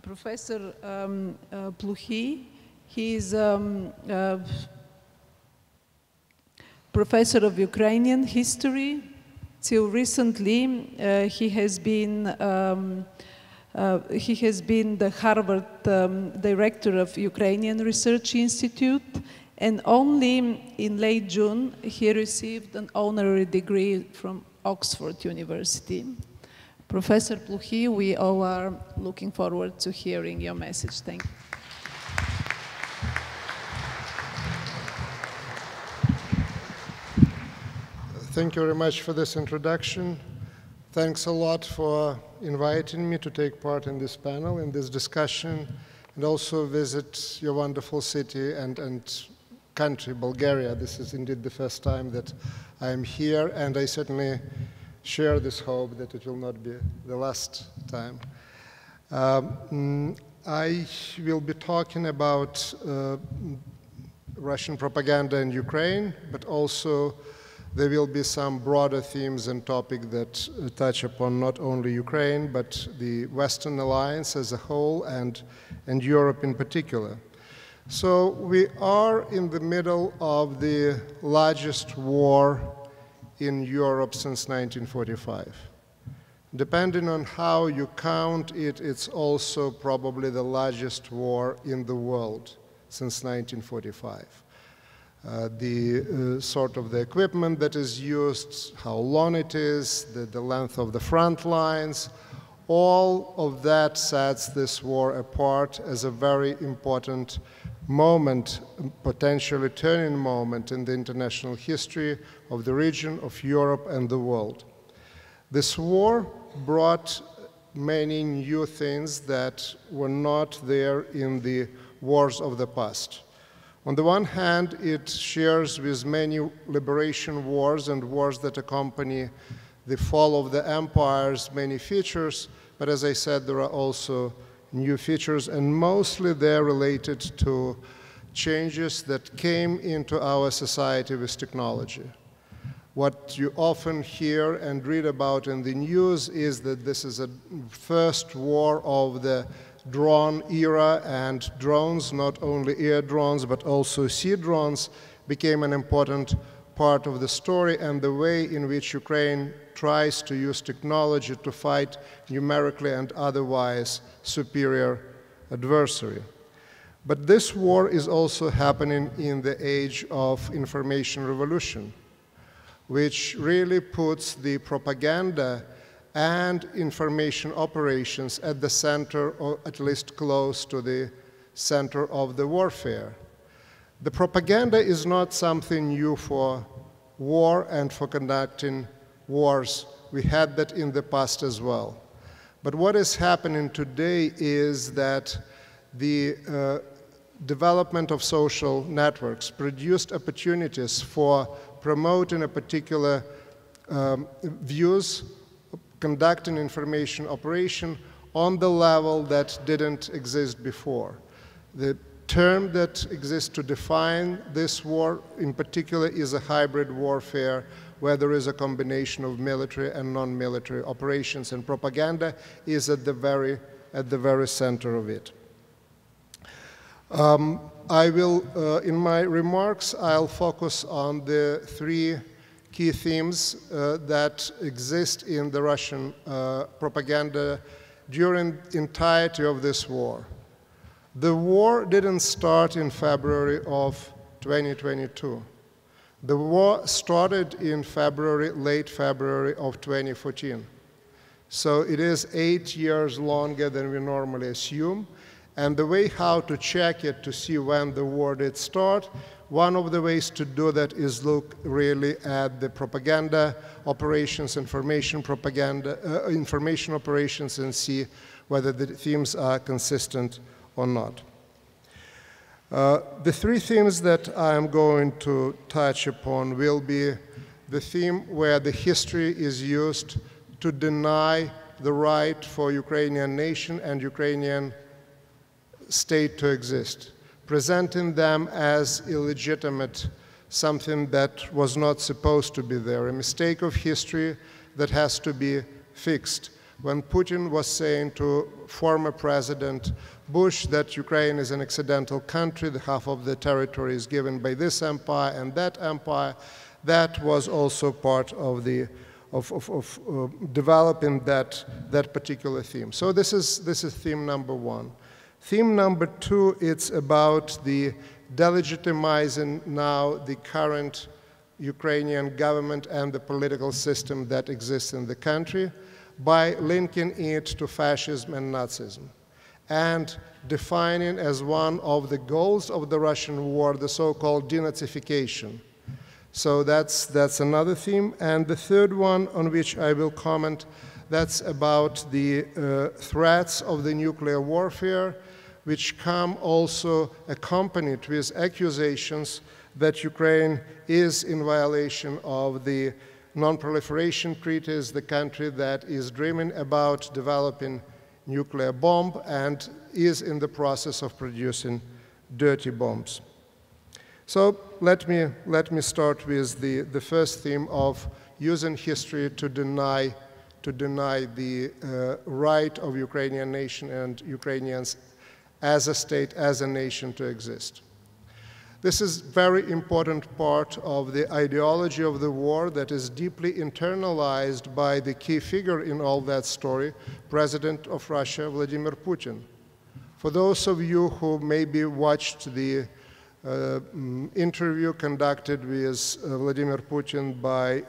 Professor Plokhy, he is professor of Ukrainian history. Till recently, he has been the Harvard director of Ukrainian Research Institute, and only in late June he received an honorary degree from Oxford University. Professor Plokhy, we all are looking forward to hearing your message. Thank you. Thank you very much for this introduction. Thanks a lot for inviting me to take part in this panel, in this discussion, and also visit your wonderful city and country, Bulgaria. This is indeed the first time that I am here, and I certainly share this hope that it will not be the last time. I will be talking about Russian propaganda in Ukraine, but also there will be some broader themes and topics that touch upon not only Ukraine, but the Western alliance as a whole and Europe in particular. So we are in the middle of the largest war in Europe since 1945. Depending on how you count it, it's also probably the largest war in the world since 1945. The sort of the equipment that is used, how long it is, the length of the front lines, all of that sets this war apart as a very important moment, potentially turning moment in the international history of the region, of Europe and the world. This war brought many new things that were not there in the wars of the past. On the one hand, it shares with many liberation wars and wars that accompany the fall of the empires many features, but as I said, there are also new features, and mostly they're related to changes that came into our society with technology. What you often hear and read about in the news is that this is a first war of the drone era, and drones, not only air drones but also sea drones, became an important part of the story and the way in which Ukraine tries to use technology to fight numerically and otherwise superior adversary. But this war is also happening in the age of information revolution, which really puts the propaganda and information operations at the center, or at least close to the center of the warfare. The propaganda is not something new for war and for conducting wars. We had that in the past as well. But what is happening today is that the development of social networks produced opportunities for promoting a particular views, conducting information operation on the level that didn't exist before. The term that exists to define this war in particular is a hybrid warfare, where there is a combination of military and non-military operations, and propaganda is at the very center of it. I will, in my remarks, I'll focus on the three key themes that exist in the Russian propaganda during the entirety of this war. The war didn't start in February of 2022. The war started in February, late February of 2014. So it is 8 years longer than we normally assume. And the way how to check it to see when the war did start, one of the ways to do that is look really at the propaganda operations, information operations, and see whether the themes are consistent or not. The three themes that I am going to touch upon will be the theme where the history is used to deny the right for Ukrainian nation and Ukrainian state to exist, presenting them as illegitimate, something that was not supposed to be there, a mistake of history that has to be fixed. When Putin was saying to former President Bush that Ukraine is an accidental country, the half of the territory is given by this empire and that empire, that was also part of the developing that particular theme. So this is theme number one. Theme number two, it's about the delegitimizing now the current Ukrainian government and the political system that exists in the country by linking it to fascism and Nazism, and defining as one of the goals of the Russian war the so-called denazification. So that's another theme. And the third one on which I will comment, that's about the threats of the nuclear warfare, which come also accompanied with accusations that Ukraine is in violation of the non-proliferation treaties, the country that is dreaming about developing nuclear bomb and is in the process of producing dirty bombs. So let me start with the first theme of using history to deny the right of Ukrainian nation and Ukrainians as a state, as a nation to exist. This is a very important part of the ideology of the war that is deeply internalized by the key figure in all that story, President of Russia, Vladimir Putin. For those of you who maybe watched the interview conducted with Vladimir Putin by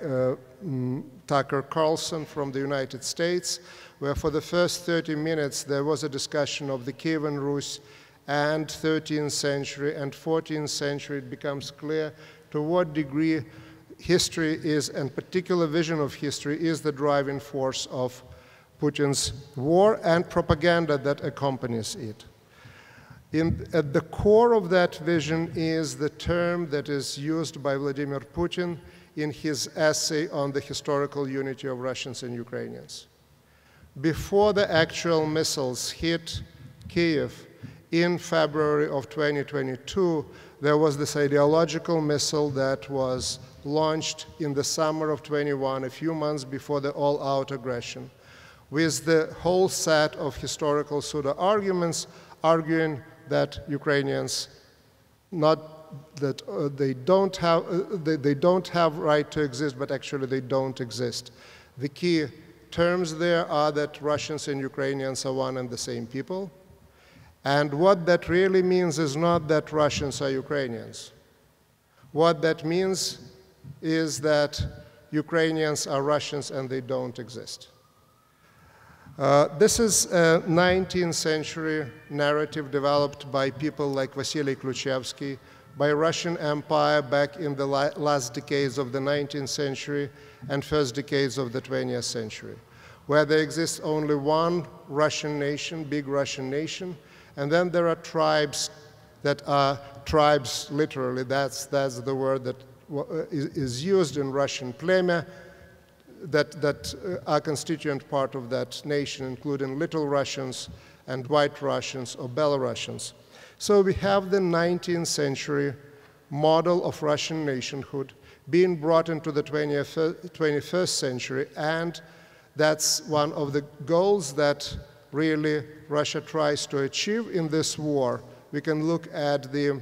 Tucker Carlson from the United States, where for the first 30 minutes there was a discussion of the Kievan Rus and 13th century and 14th century, it becomes clear to what degree history is, and particular vision of history, is the driving force of Putin's war and propaganda that accompanies it. At the core of that vision is the term that is used by Vladimir Putin in his essay on the historical unity of Russians and Ukrainians. Before the actual missiles hit Kiev in February of 2022, there was this ideological missile that was launched in the summer of 21, a few months before the all-out aggression, with the whole set of historical pseudo-arguments arguing that Ukrainians they don't have right to exist, but actually they don't exist. The key terms there are that Russians and Ukrainians are one and the same people. And what that really means is not that Russians are Ukrainians. What that means is that Ukrainians are Russians and they don't exist. This is a 19th century narrative developed by people like Vasily Kluchevsky, by Russian Empire back in the last decades of the 19th century and first decades of the 20th century, where there exists only one Russian nation, big Russian nation, and then there are tribes that are tribes literally, that's the word that is used in Russian plемя, that are constituent part of that nation, including Little Russians and White Russians or Belarusians. So we have the 19th century model of Russian nationhood being brought into the 21st century, and that's one of the goals that really Russia tries to achieve in this war. We can look at the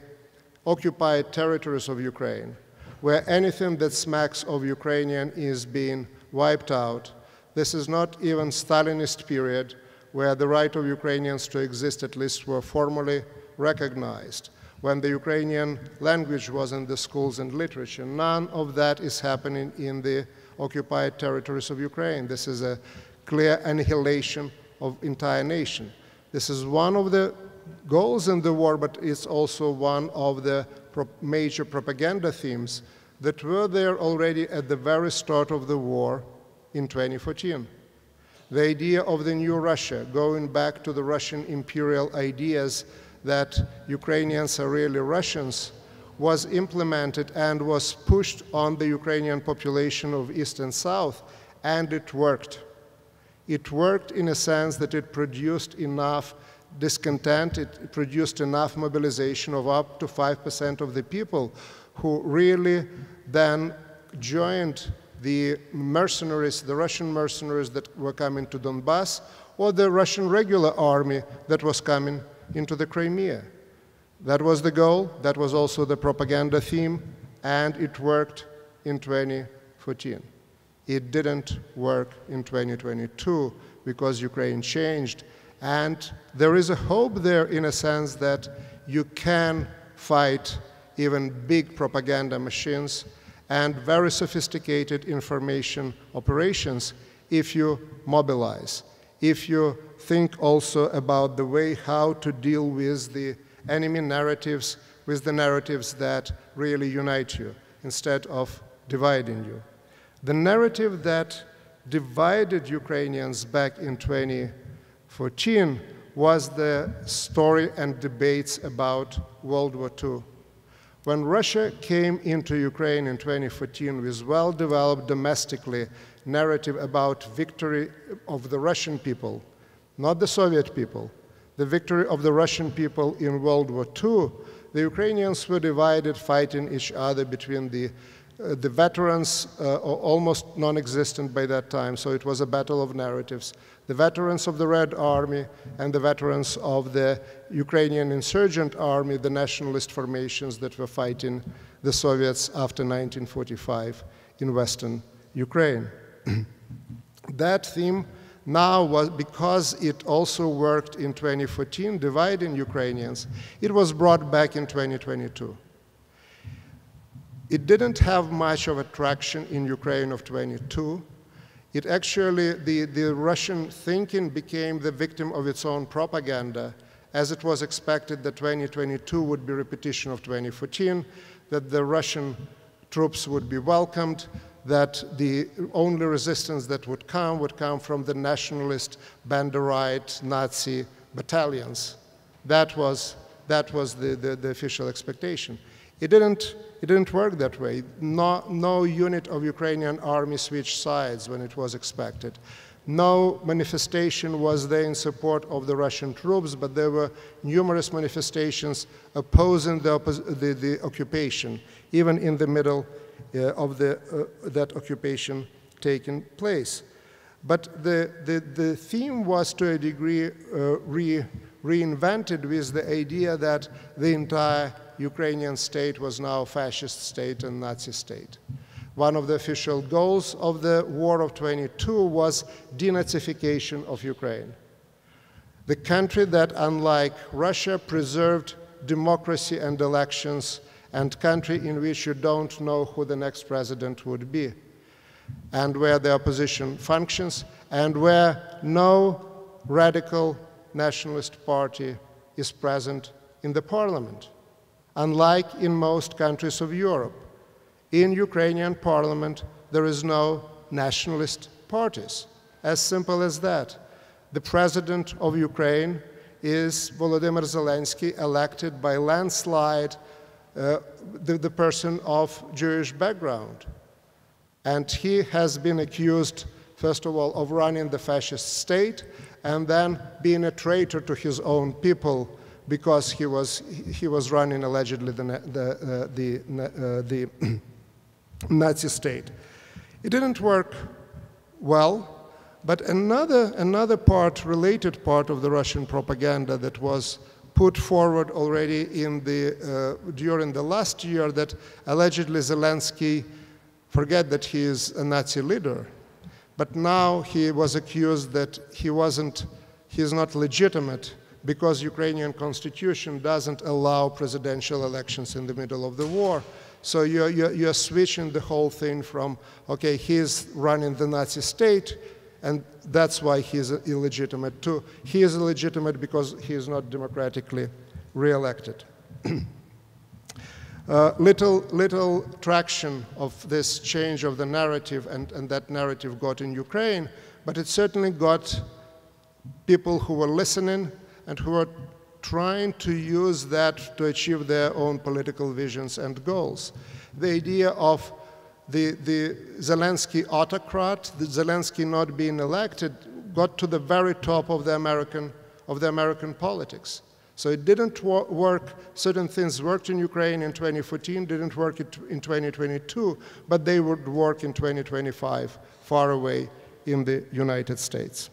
occupied territories of Ukraine, where anything that smacks of Ukrainian is being wiped out. This is not even Stalinist period, where the right of Ukrainians to exist at least were formally recognized. When the Ukrainian language was in the schools and literature, none of that is happening in the occupied territories of Ukraine. This is a clear annihilation of entire nation. This is one of the goals in the war, but it's also one of the major propaganda themes that were there already at the very start of the war in 2014. The idea of the new Russia, going back to the Russian imperial ideas that Ukrainians are really Russians, was implemented and was pushed on the Ukrainian population of East and South, and it worked. It worked in a sense that it produced enough discontent, it produced enough mobilization of up to 5% of the people who really then joined the mercenaries, the Russian mercenaries that were coming to Donbass, or the Russian regular army that was coming into the Crimea. That was the goal, that was also the propaganda theme, and it worked in 2014. It didn't work in 2022 because Ukraine changed, and there is a hope there in a sense that you can fight even big propaganda machines and very sophisticated information operations if you mobilize, if you think also about the way how to deal with the enemy narratives, with the narratives that really unite you instead of dividing you. The narrative that divided Ukrainians back in 2014 was the story and debates about World War II. When Russia came into Ukraine in 2014 with well-developed domestically narrative about victory of the Russian people, not the Soviet people, the victory of the Russian people in World War II, the Ukrainians were divided, fighting each other between the veterans, almost non-existent by that time, so it was a battle of narratives. The veterans of the Red Army and the veterans of the Ukrainian insurgent army, the nationalist formations that were fighting the Soviets after 1945 in Western Ukraine. That theme now was, because it also worked in 2014, dividing Ukrainians, it was brought back in 2022. It didn't have much of a traction in Ukraine of 22. It actually, the Russian thinking became the victim of its own propaganda, as it was expected that 2022 would be repetition of 2014, that the Russian troops would be welcomed, that the only resistance that would come from the nationalist, Banderite, Nazi battalions. That was the official expectation. It didn't work that way. No unit of Ukrainian army switched sides when it was expected. No manifestation was there in support of the Russian troops, but there were numerous manifestations opposing the occupation, even in the middle of that occupation taking place. But the theme was to a degree reinvented with the idea that the entire Ukrainian state was now a fascist state and Nazi state. One of the official goals of the War of 22 was denazification of Ukraine. The country that, unlike Russia, preserved democracy and elections, and country in which you don't know who the next president would be, and where the opposition functions, and where no radical nationalist party is present in the parliament, unlike in most countries of Europe. In Ukrainian parliament, there is no nationalist parties. As simple as that. The president of Ukraine is Volodymyr Zelensky, elected by landslide, the person of Jewish background. And he has been accused, first of all, of running the fascist state, and then being a traitor to his own people because he was running allegedly the Nazi state. It didn't work well, but another part, related part of the Russian propaganda that was put forward already in during the last year, that allegedly Zelensky, forget that he is a Nazi leader, but now he was accused that he is not legitimate because Ukrainian constitution doesn't allow presidential elections in the middle of the war. So you're switching the whole thing from, okay, he's running the Nazi state, and that's why he's illegitimate, to he is illegitimate because he is not democratically re-elected. Little traction of this change of the narrative, and that narrative got in Ukraine, but it certainly got people who were listening and who were trying to use that to achieve their own political visions and goals. The idea of the Zelensky autocrat, the Zelensky not being elected, got to the very top of the American politics. So it didn't work. Certain things worked in Ukraine in 2014, didn't work in 2022, but they would work in 2025, far away in the United States.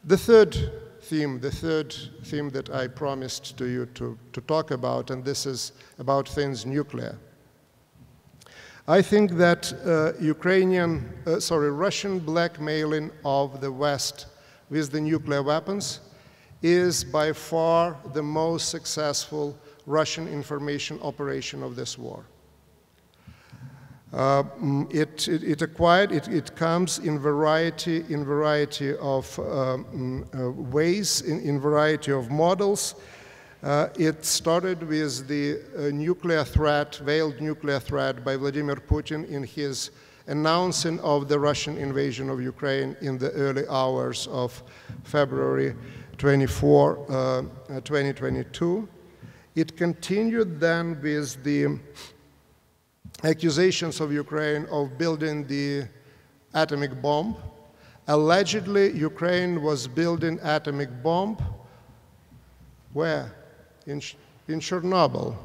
The third theme that I promised to you to talk about, and this is about things nuclear. I think that Russian blackmailing of the West with the nuclear weapons is by far the most successful Russian information operation of this war. It comes in variety of ways, in variety of models. It started with the nuclear threat, veiled nuclear threat by Vladimir Putin in his announcing of the Russian invasion of Ukraine in the early hours of February 24, 2022. It continued then with the accusations of Ukraine of building the atomic bomb. Allegedly, Ukraine was building atomic bomb. Where? In Chernobyl,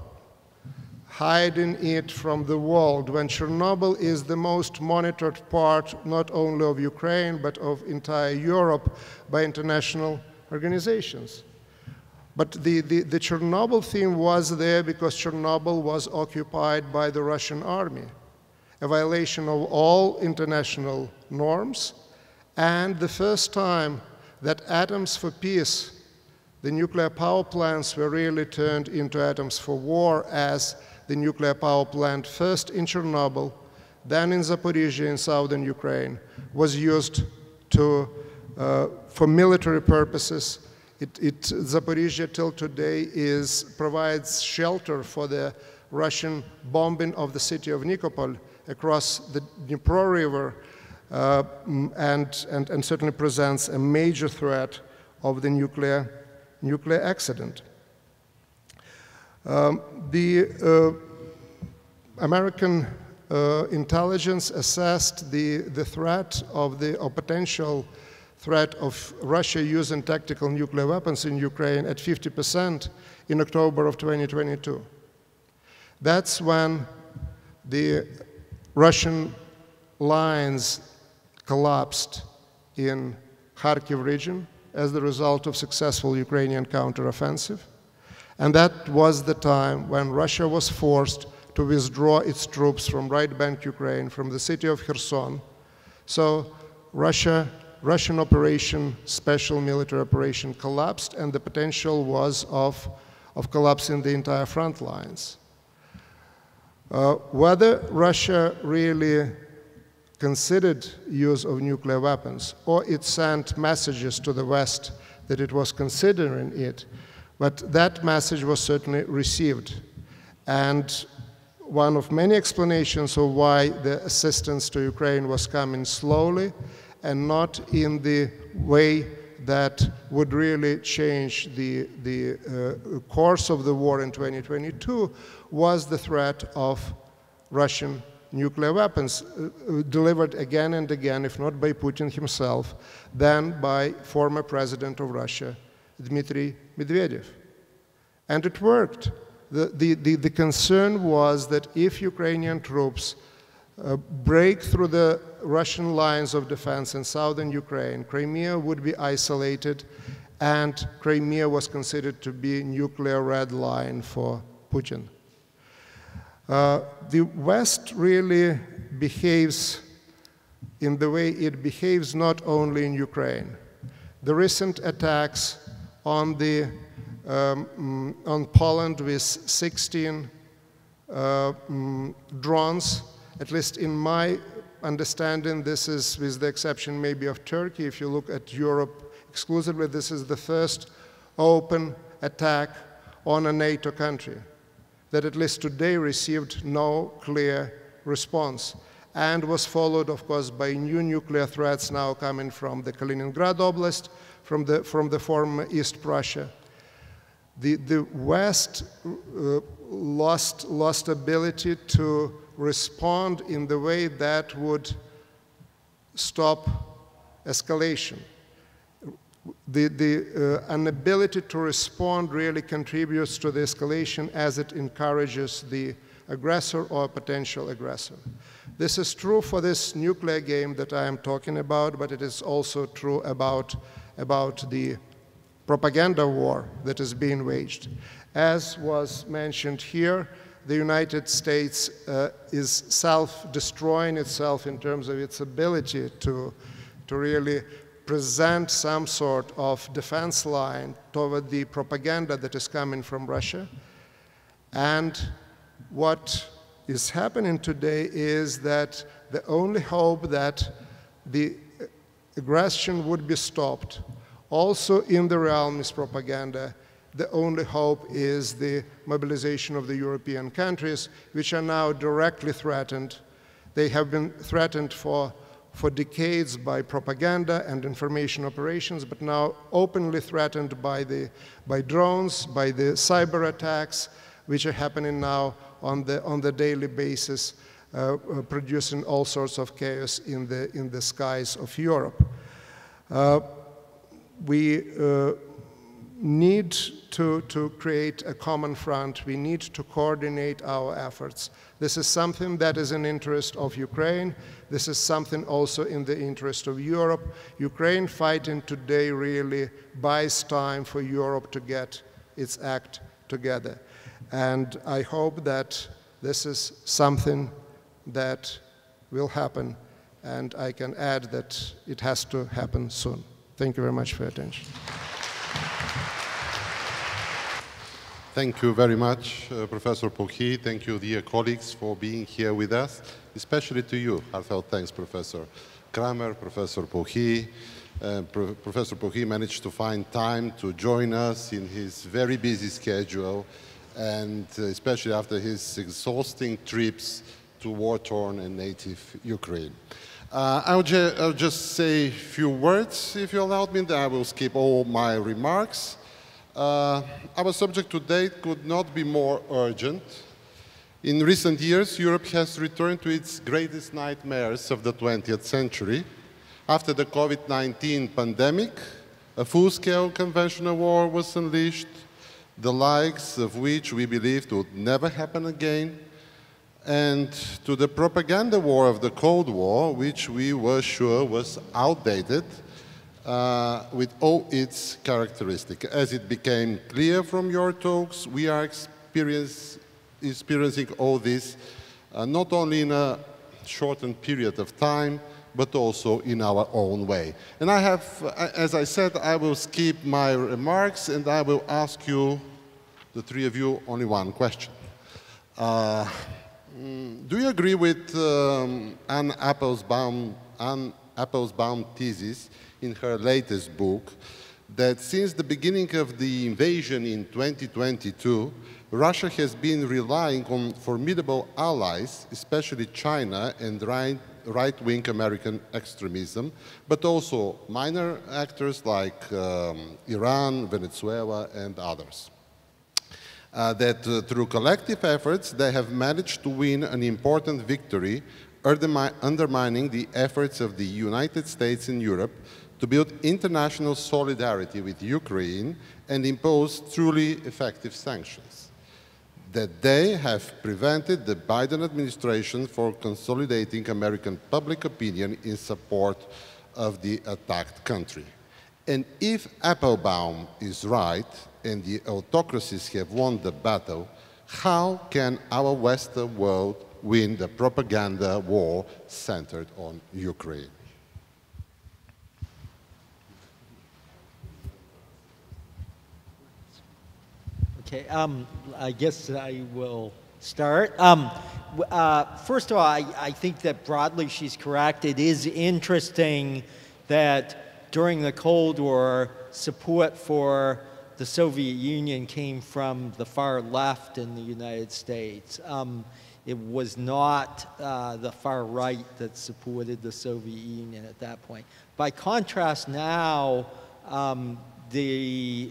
hiding it from the world, when Chernobyl is the most monitored part not only of Ukraine but of entire Europe by international organizations. But the Chernobyl theme was there because Chernobyl was occupied by the Russian army, a violation of all international norms, and the first time that atoms for peace, the nuclear power plants, were really turned into atoms for war, as the nuclear power plant first in Chernobyl, then in Zaporizhzhia in southern Ukraine, was used for military purposes. Zaporizhzhia till today provides shelter for the Russian bombing of the city of Nikopol across the Dnipro River, and certainly presents a major threat of the nuclear accident. The American intelligence assessed the threat of or potential threat of Russia using tactical nuclear weapons in Ukraine at 50% in October of 2022. That's when the Russian lines collapsed in Kharkiv region as the result of successful Ukrainian counteroffensive. And that was the time when Russia was forced to withdraw its troops from right bank Ukraine, from the city of Kherson. So Russian operation, special military operation, collapsed, and the potential was of collapsing the entire front lines. Whether Russia really considered use of nuclear weapons, or it sent messages to the West that it was considering it, but that message was certainly received. And one of many explanations of why the assistance to Ukraine was coming slowly and not in the way that would really change the course of the war in 2022 was the threat of Russian nuclear weapons, delivered again and again, if not by Putin himself, then by former president of Russia, Dmitry Medvedev. And it worked. The concern was that if Ukrainian troops break through the Russian lines of defense in southern Ukraine, Crimea would be isolated, and Crimea was considered to be a nuclear red line for Putin. The West really behaves in the way it behaves not only in Ukraine. The recent attacks on Poland with 16 drones, at least in my understanding, this is, with the exception maybe of Turkey, if you look at Europe exclusively, this is the first open attack on a NATO country that at least today received no clear response, and was followed, of course, by new nuclear threats now coming from the Kaliningrad Oblast, from the former East Prussia. The West lost ability to respond in the way that would stop escalation. The inability to respond really contributes to the escalation as it encourages the aggressor or potential aggressor. This is true for this nuclear game that I am talking about, but it is also true about the propaganda war that is being waged. As was mentioned here, the United States is self-destroying itself in terms of its ability to really present some sort of defense line toward the propaganda that is coming from Russia. And what is happening today is that the only hope that the aggression would be stopped, also in the realm is propaganda. The only hope is the mobilization of the European countries, which are now directly threatened. They have been threatened for decades by propaganda and information operations, but now openly threatened by drones, by the cyber attacks, which are happening now on the daily basis, producing all sorts of chaos in the skies of Europe. We need to create a common front. We need to coordinate our efforts. This is something that is in interest of Ukraine. This is something also in the interest of Europe. Ukraine fighting today really buys time for Europe to get its act together. And I hope that this is something that will happen, and I can add that it has to happen soon. Thank you very much for your attention. Thank you very much, Professor Plохий. Thank you, dear colleagues, for being here with us, especially to you. Heartfelt thanks, Professor Krammer, Professor Plохий. Professor Plохий managed to find time to join us in his very busy schedule, and especially after his exhausting trips to war-torn and native Ukraine. I'll just say a few words, if you allow me, then I will skip all my remarks. Our subject today could not be more urgent. In recent years, Europe has returned to its greatest nightmares of the 20th century. After the COVID-19 pandemic, a full-scale conventional war was unleashed, the likes of which we believed would never happen again, and to the propaganda war of the Cold War, which we were sure was outdated with all its characteristics. As it became clear from your talks, we are experiencing all this not only in a shortened period of time, but also in our own way. And I have, as I said, I will skip my remarks and I will ask you, the three of you, only one question. Do you agree with Anne Applebaum's thesis in her latest book that since the beginning of the invasion in 2022, Russia has been relying on formidable allies, especially China and right-wing American extremism, but also minor actors like Iran, Venezuela, and others. That through collective efforts, they have managed to win an important victory, undermining the efforts of the United States and Europe to build international solidarity with Ukraine and impose truly effective sanctions. That they have prevented the Biden administration from consolidating American public opinion in support of the attacked country. And if Applebaum is right, and the autocracies have won the battle, how can our Western world win the propaganda war centered on Ukraine? Okay, I guess I will start. First of all, I think that broadly she's correct. It is interesting that during the Cold War, support for the Soviet Union came from the far left in the United States. It was not the far right that supported the Soviet Union at that point. By contrast now, the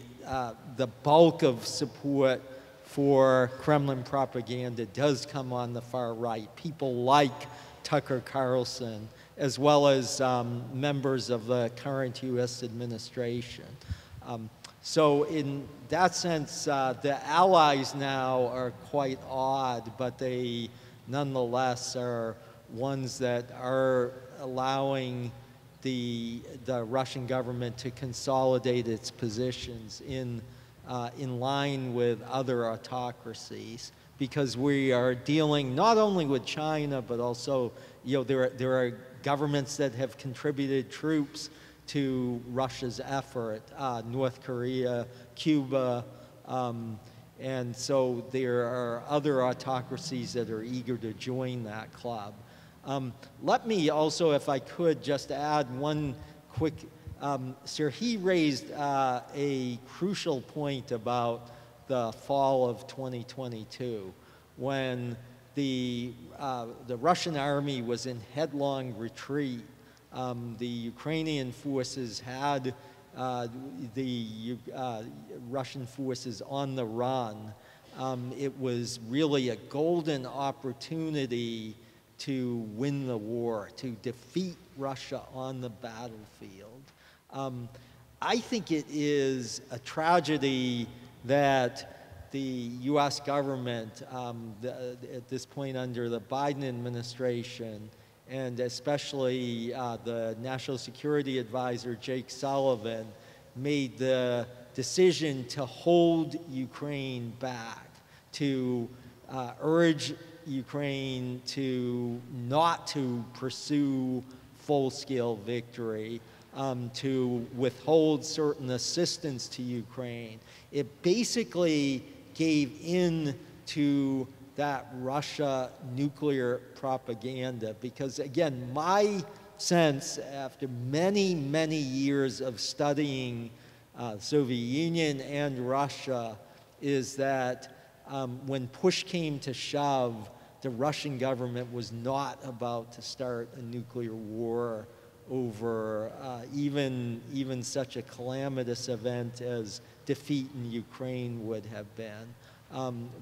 bulk of support for Kremlin propaganda does come on the far right. People like Tucker Carlson, as well as members of the current U.S. administration. So in that sense, the allies now are quite odd, but they nonetheless are ones that are allowing the Russian government to consolidate its positions in line with other autocracies, because we are dealing not only with China, but also, there are governments that have contributed troops to Russia's effort, North Korea, Cuba, and so there are other autocracies that are eager to join that club. Let me also, if I could, just add one quick, Serhii raised a crucial point about the fall of 2022, when the Russian army was in headlong retreat. The Ukrainian forces had the Russian forces on the run. It was really a golden opportunity to win the war, to defeat Russia on the battlefield. I think it is a tragedy that the U.S. government, at this point under the Biden administration, and especially the National Security Advisor, Jake Sullivan, made the decision to hold Ukraine back, to urge Ukraine not to pursue full-scale victory, to withhold certain assistance to Ukraine. It basically gave in to that Russia nuclear propaganda, because again, my sense after many, many years of studying Soviet Union and Russia is that when push came to shove, the Russian government was not about to start a nuclear war over even such a calamitous event as defeat in Ukraine would have been.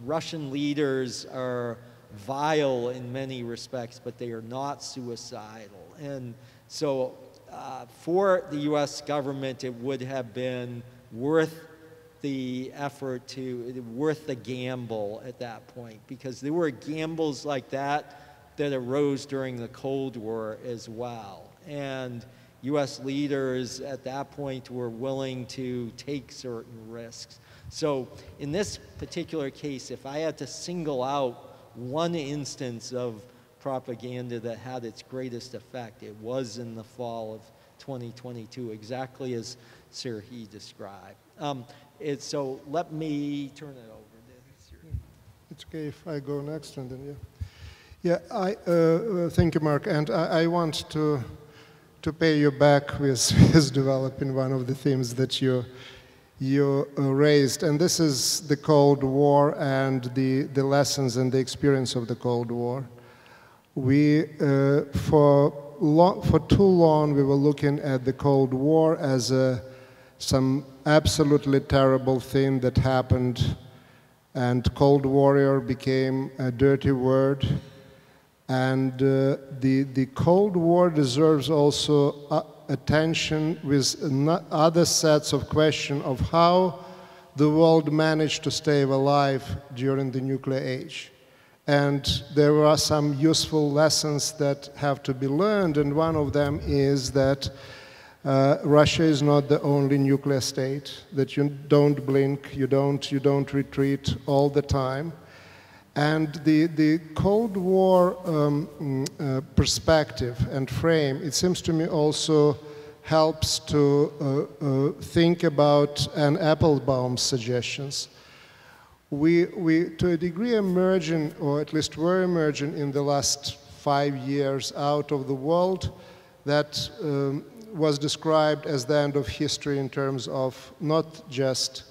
Russian leaders are vile in many respects, but they are not suicidal. And so for the US government, it would have been worth the effort worth the gamble at that point, because there were gambles like that arose during the Cold War as well. And US leaders at that point were willing to take certain risks. So in this particular case, if I had to single out one instance of propaganda that had its greatest effect, it was in the fall of 2022, exactly as Serhii described. So let me turn it over. It's okay if I go next and then thank you, Mark. And I want to pay you back with developing one of the themes that you raised, and this is the Cold War and the lessons and the experience of the Cold War. We, for too long, we were looking at the Cold War as some absolutely terrible thing that happened, and Cold Warrior became a dirty word. And the Cold War deserves also attention with other sets of questions of how the world managed to stay alive during the nuclear age. And there are some useful lessons that have to be learned, and one of them is that Russia is not the only nuclear state, that you don't blink, you don't retreat all the time. And the Cold War perspective and frame, it seems to me, also helps to think about Anne Applebaum's suggestions. We, to a degree, emerging, or at least were emerging in the last 5 years out of the world that was described as the end of history in terms of not just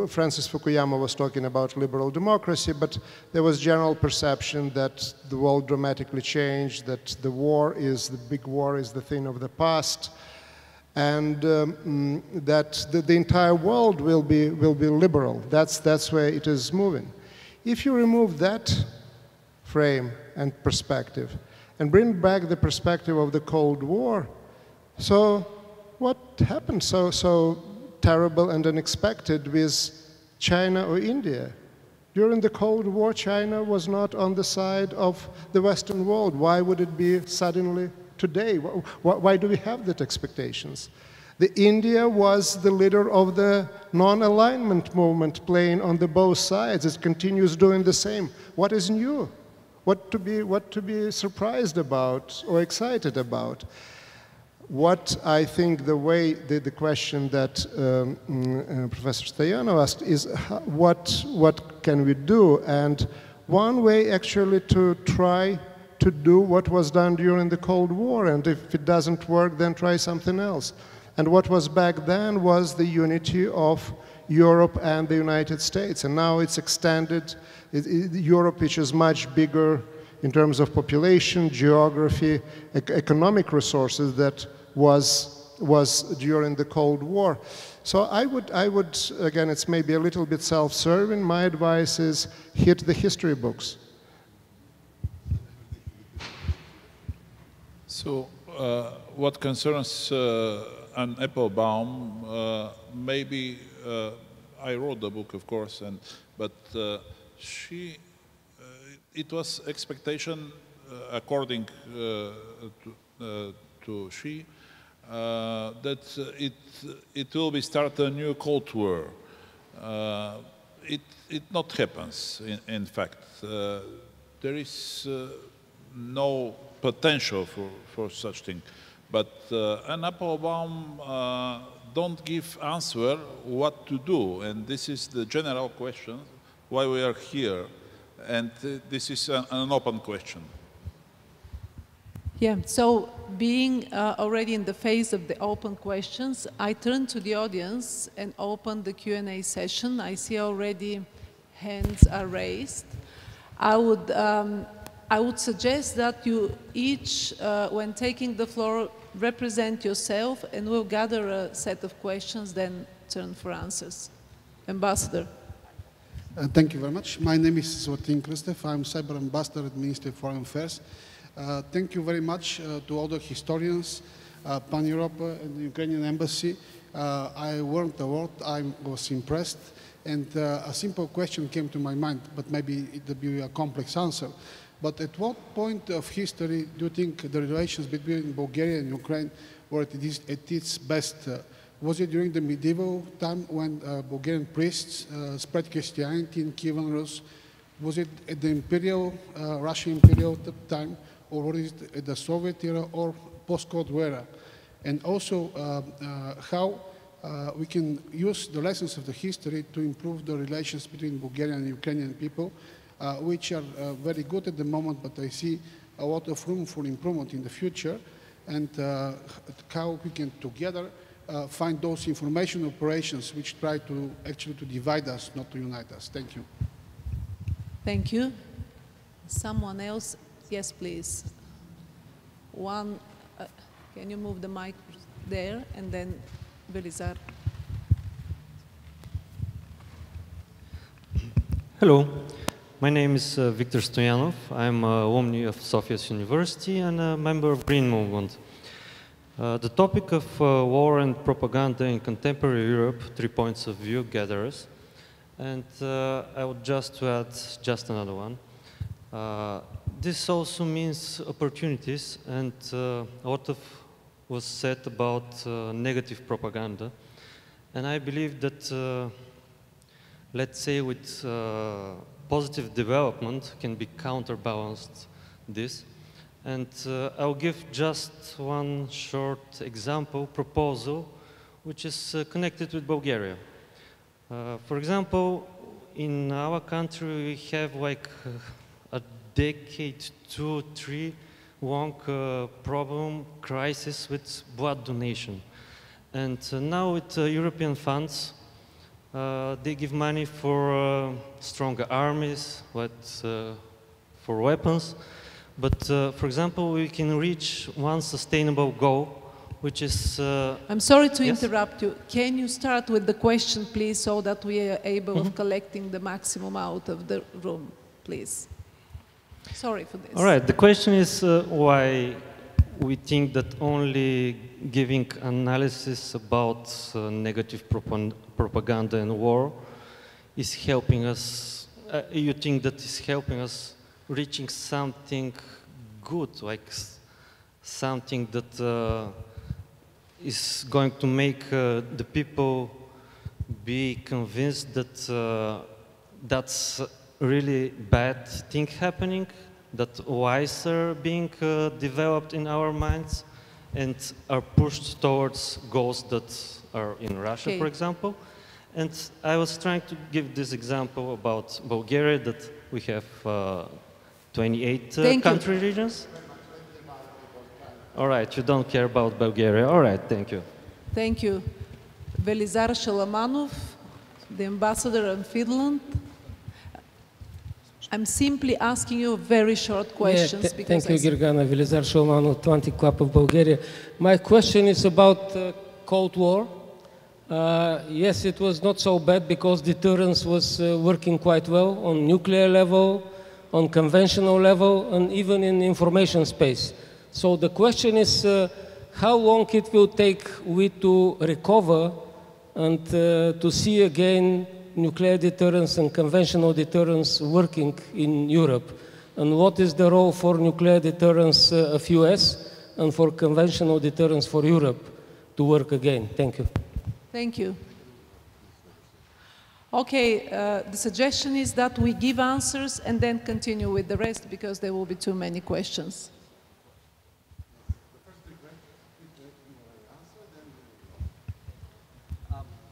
Francis Fukuyama was talking about liberal democracy, but there was general perception that the world dramatically changed, that the big war is the thing of the past, and that the entire world will be liberal. That's where it is moving. If you remove that frame and perspective and bring back the perspective of the Cold War, so what happened so terrible and unexpected with China or India? During the Cold War, China was not on the side of the Western world. Why would it be suddenly today? Why do we have that expectations? India was the leader of the non-alignment movement, playing on both sides. It continues doing the same. What is new? What to be surprised about or excited about? What I think the question that Professor Stoyanov asked is what can we do? And one way actually to try to do what was done during the Cold War, and if it doesn't work, then try something else. And what was back then was the unity of Europe and the United States, and now it's extended. Europe, which is much bigger in terms of population, geography, economic resources, that was during the Cold War. So I would again, it's maybe a little bit self-serving. My advice is hit the history books. So what concerns Anne Applebaum, maybe I wrote the book, of course, but it was expectation according to she, that it will be start a new Cold War. It not happens. In fact, there is no potential for such thing. But Anne Applebaum don't give answer what to do, and this is the general question why we are here, and this is an open question. Yeah, so being already in the phase of the open questions, I turn to the audience and open the Q&A session. I see already hands are raised. I would suggest that you each, when taking the floor, represent yourself, and we'll gather a set of questions, then turn for answers. Ambassador. Thank you very much. My name is Zlatin Krstev. I'm Cyber Ambassador at the Ministry of Foreign Affairs. Thank you very much to all the historians, Pan-Europa and the Ukrainian Embassy. I learned a lot. I was impressed. And a simple question came to my mind, but maybe it will be a complex answer. But at what point of history do you think the relations between Bulgaria and Ukraine were at its best? Was it during the medieval time when Bulgarian priests spread Christianity in Kiev and Rus? Was it at the imperial, Russian imperial time, or was it at the Soviet era or post-Cold War era? And also, how we can use the lessons of the history to improve the relations between Bulgarian and Ukrainian people, which are very good at the moment, but I see a lot of room for improvement in the future, and how we can together find those information operations which try to actually to divide us, not to unite us. Thank you. Thank you. Someone else? Yes, please. One, can you move the mic there, and then Velizar. Hello, my name is Victor Stoyanov. I'm an alumni of Sofia's University and a member of Green Movement. The topic of war and propaganda in contemporary Europe, 3 points of view, gathers. And I would just add just another one. This also means opportunities, and a lot of was said about negative propaganda. And I believe that, let's say, with positive development can be counterbalanced this. And I'll give just one short example, proposal, which is connected with Bulgaria. For example, in our country, we have like a decade, 2, 3 long problem, crisis with blood donation. And now with European funds, they give money for stronger armies, for weapons. But for example, we can reach one sustainable goal, which is... I'm sorry to interrupt you. Can you start with the question, please, so that we are able of collecting the maximum out of the room, please? Sorry for this. All right, the question is why we think that only giving analysis about negative propaganda and war is helping us, you think that is helping us reaching something good, like something that is going to make the people be convinced that that's really bad thing happening, that lies are being developed in our minds and are pushed towards goals that are in Russia, for example. And I was trying to give this example about Bulgaria, that we have 28 country regions. All right, you don't care about Bulgaria. All right, thank you. Thank you. Velizar Shalamanov, the ambassador in Finland. I'm simply asking you very short questions. Thank you, Girgana. Velizar Shalamanov, Atlantic Club of Bulgaria. My question is about Cold War. Yes, it was not so bad because deterrence was working quite well on nuclear level, on conventional level, and even in information space. So the question is how long it will take we to recover and to see again nuclear deterrence and conventional deterrence working in Europe, and what is the role for nuclear deterrence of US and for conventional deterrence for Europe to work again? Thank you. Thank you. Okay, the suggestion is that we give answers and then continue with the rest because there will be too many questions.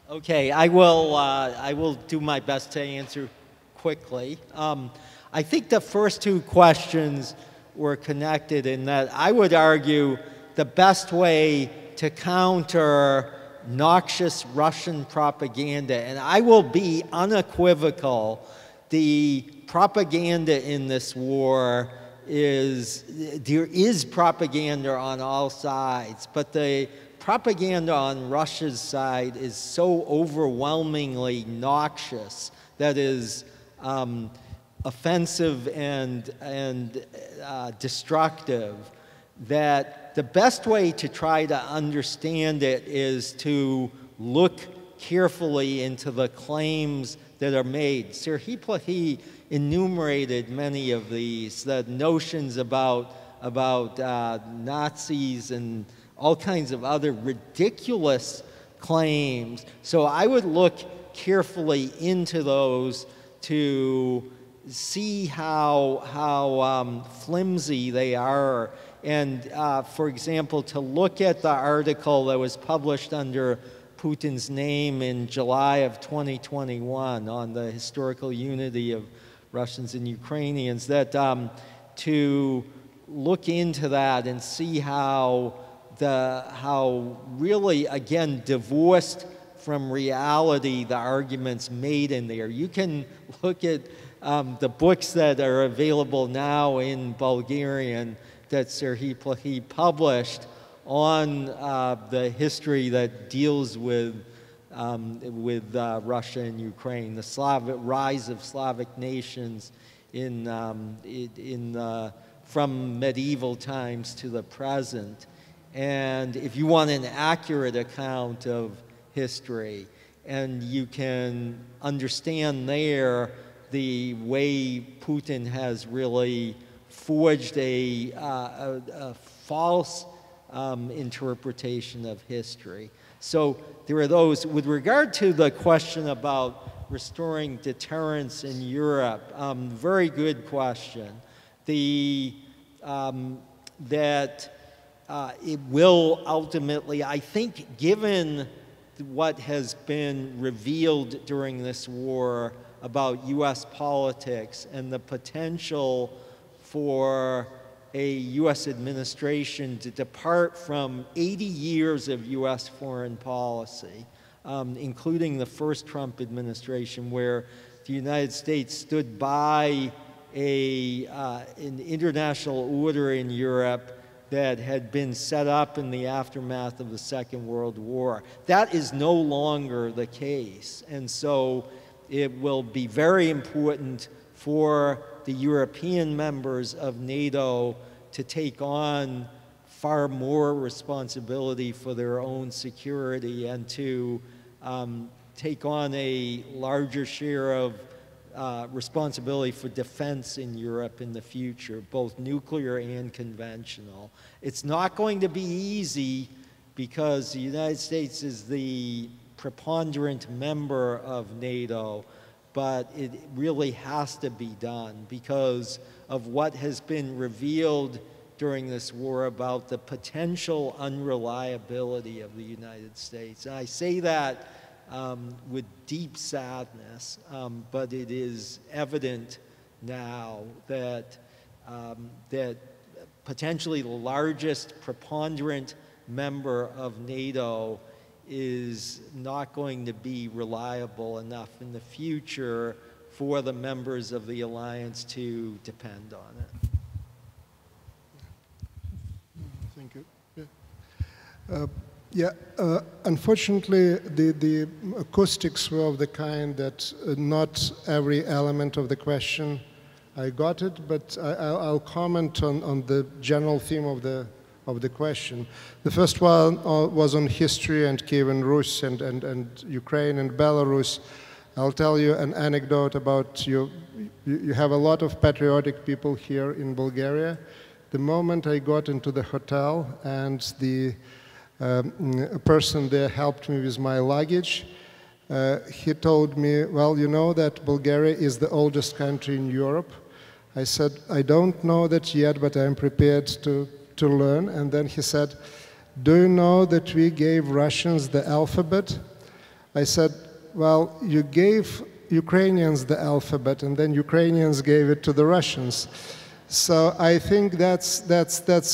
Okay, I will do my best to answer quickly. I think the first two questions were connected in that I would argue the best way to counter noxious Russian propaganda, and I will be unequivocal, the propaganda in this war there is propaganda on all sides, but the propaganda on Russia's side is so overwhelmingly noxious that is offensive and destructive, that the best way to try to understand it is to look carefully into the claims that are made. Serhii Plохий enumerated many of these, the notions about Nazis and all kinds of other ridiculous claims. So I would look carefully into those to see how flimsy they are. And for example, to look at the article that was published under Putin's name in July of 2021 on the historical unity of Russians and Ukrainians, that to look into that and see how really, again, divorced from reality the arguments made in there. You can look at the books that are available now in Bulgarian that Serhii Plохий published on the history that deals with Russia and Ukraine, the rise of Slavic nations from medieval times to the present. And if you want an accurate account of history, and you can understand there the way Putin has really forged a false interpretation of history. So there are those. With regard to the question about restoring deterrence in Europe, very good question. That it will ultimately, I think, given what has been revealed during this war about U.S. politics and the potential for a U.S. administration to depart from 80 years of U.S. foreign policy, including the first Trump administration, where the United States stood by an international order in Europe that had been set up in the aftermath of the Second World War. That is no longer the case. And so it will be very important for the European members of NATO to take on far more responsibility for their own security and to take on a larger share of responsibility for defense in Europe in the future, both nuclear and conventional. It's not going to be easy because the United States is the preponderant member of NATO, but it really has to be done because of what has been revealed during this war about the potential unreliability of the United States. And I say that with deep sadness, but it is evident now that that potentially the largest preponderant member of NATO is not going to be reliable enough in the future for the members of the alliance to depend on it. Thank you. Unfortunately, the acoustics were of the kind that not every element of the question I got it, but I'll comment on the general theme of the question. The first one was on history and Kievan Rus and Ukraine and Belarus. I'll tell you an anecdote about you have a lot of patriotic people here in Bulgaria. The moment I got into the hotel and a person there helped me with my luggage, he told me, well, you know that Bulgaria is the oldest country in Europe. I said, I don't know that yet, but I'm prepared to learn. And then he said, do you know that we gave Russians the alphabet? I said, well, you gave Ukrainians the alphabet, and then Ukrainians gave it to the Russians. So I think that's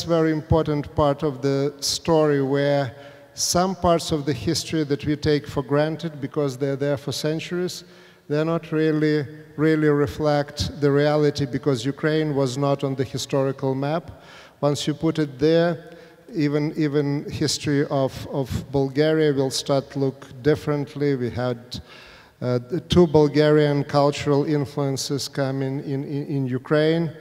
very important part of the story, where some parts of the history that we take for granted because they're there for centuries, they're not really reflect the reality, because Ukraine was not on the historical map. Once you put it there, even history of Bulgaria will start to look differently. We had The two Bulgarian cultural influences come in Ukraine.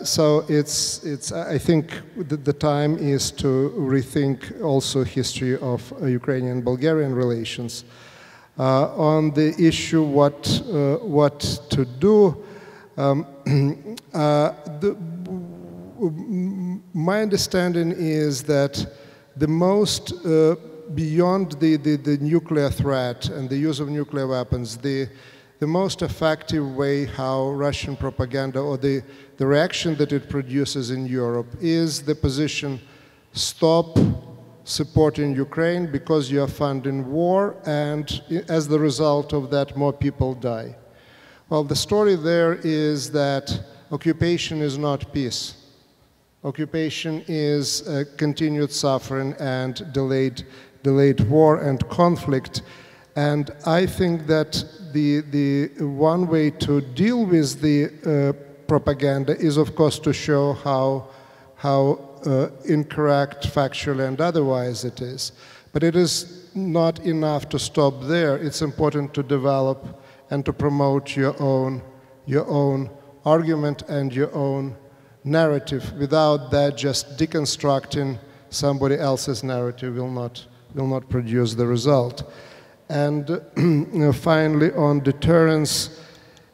So I think the time is to rethink also history of Ukrainian-Bulgarian relations. On the issue what to do, my understanding is that the most, beyond the nuclear threat and the use of nuclear weapons, the most effective way how Russian propaganda or the reaction that it produces in Europe is the position, stop supporting Ukraine because you are funding war, and as the result of that, more people die. Well, the story there is that occupation is not peace. Occupation is continued suffering and delayed war and conflict. And I think that the one way to deal with the propaganda is, of course, to show how incorrect, factual, and otherwise it is. But it is not enough to stop there. It's important to develop and to promote your own argument and your own narrative. Without that, just deconstructing somebody else's narrative will not produce the result. And finally, on deterrence,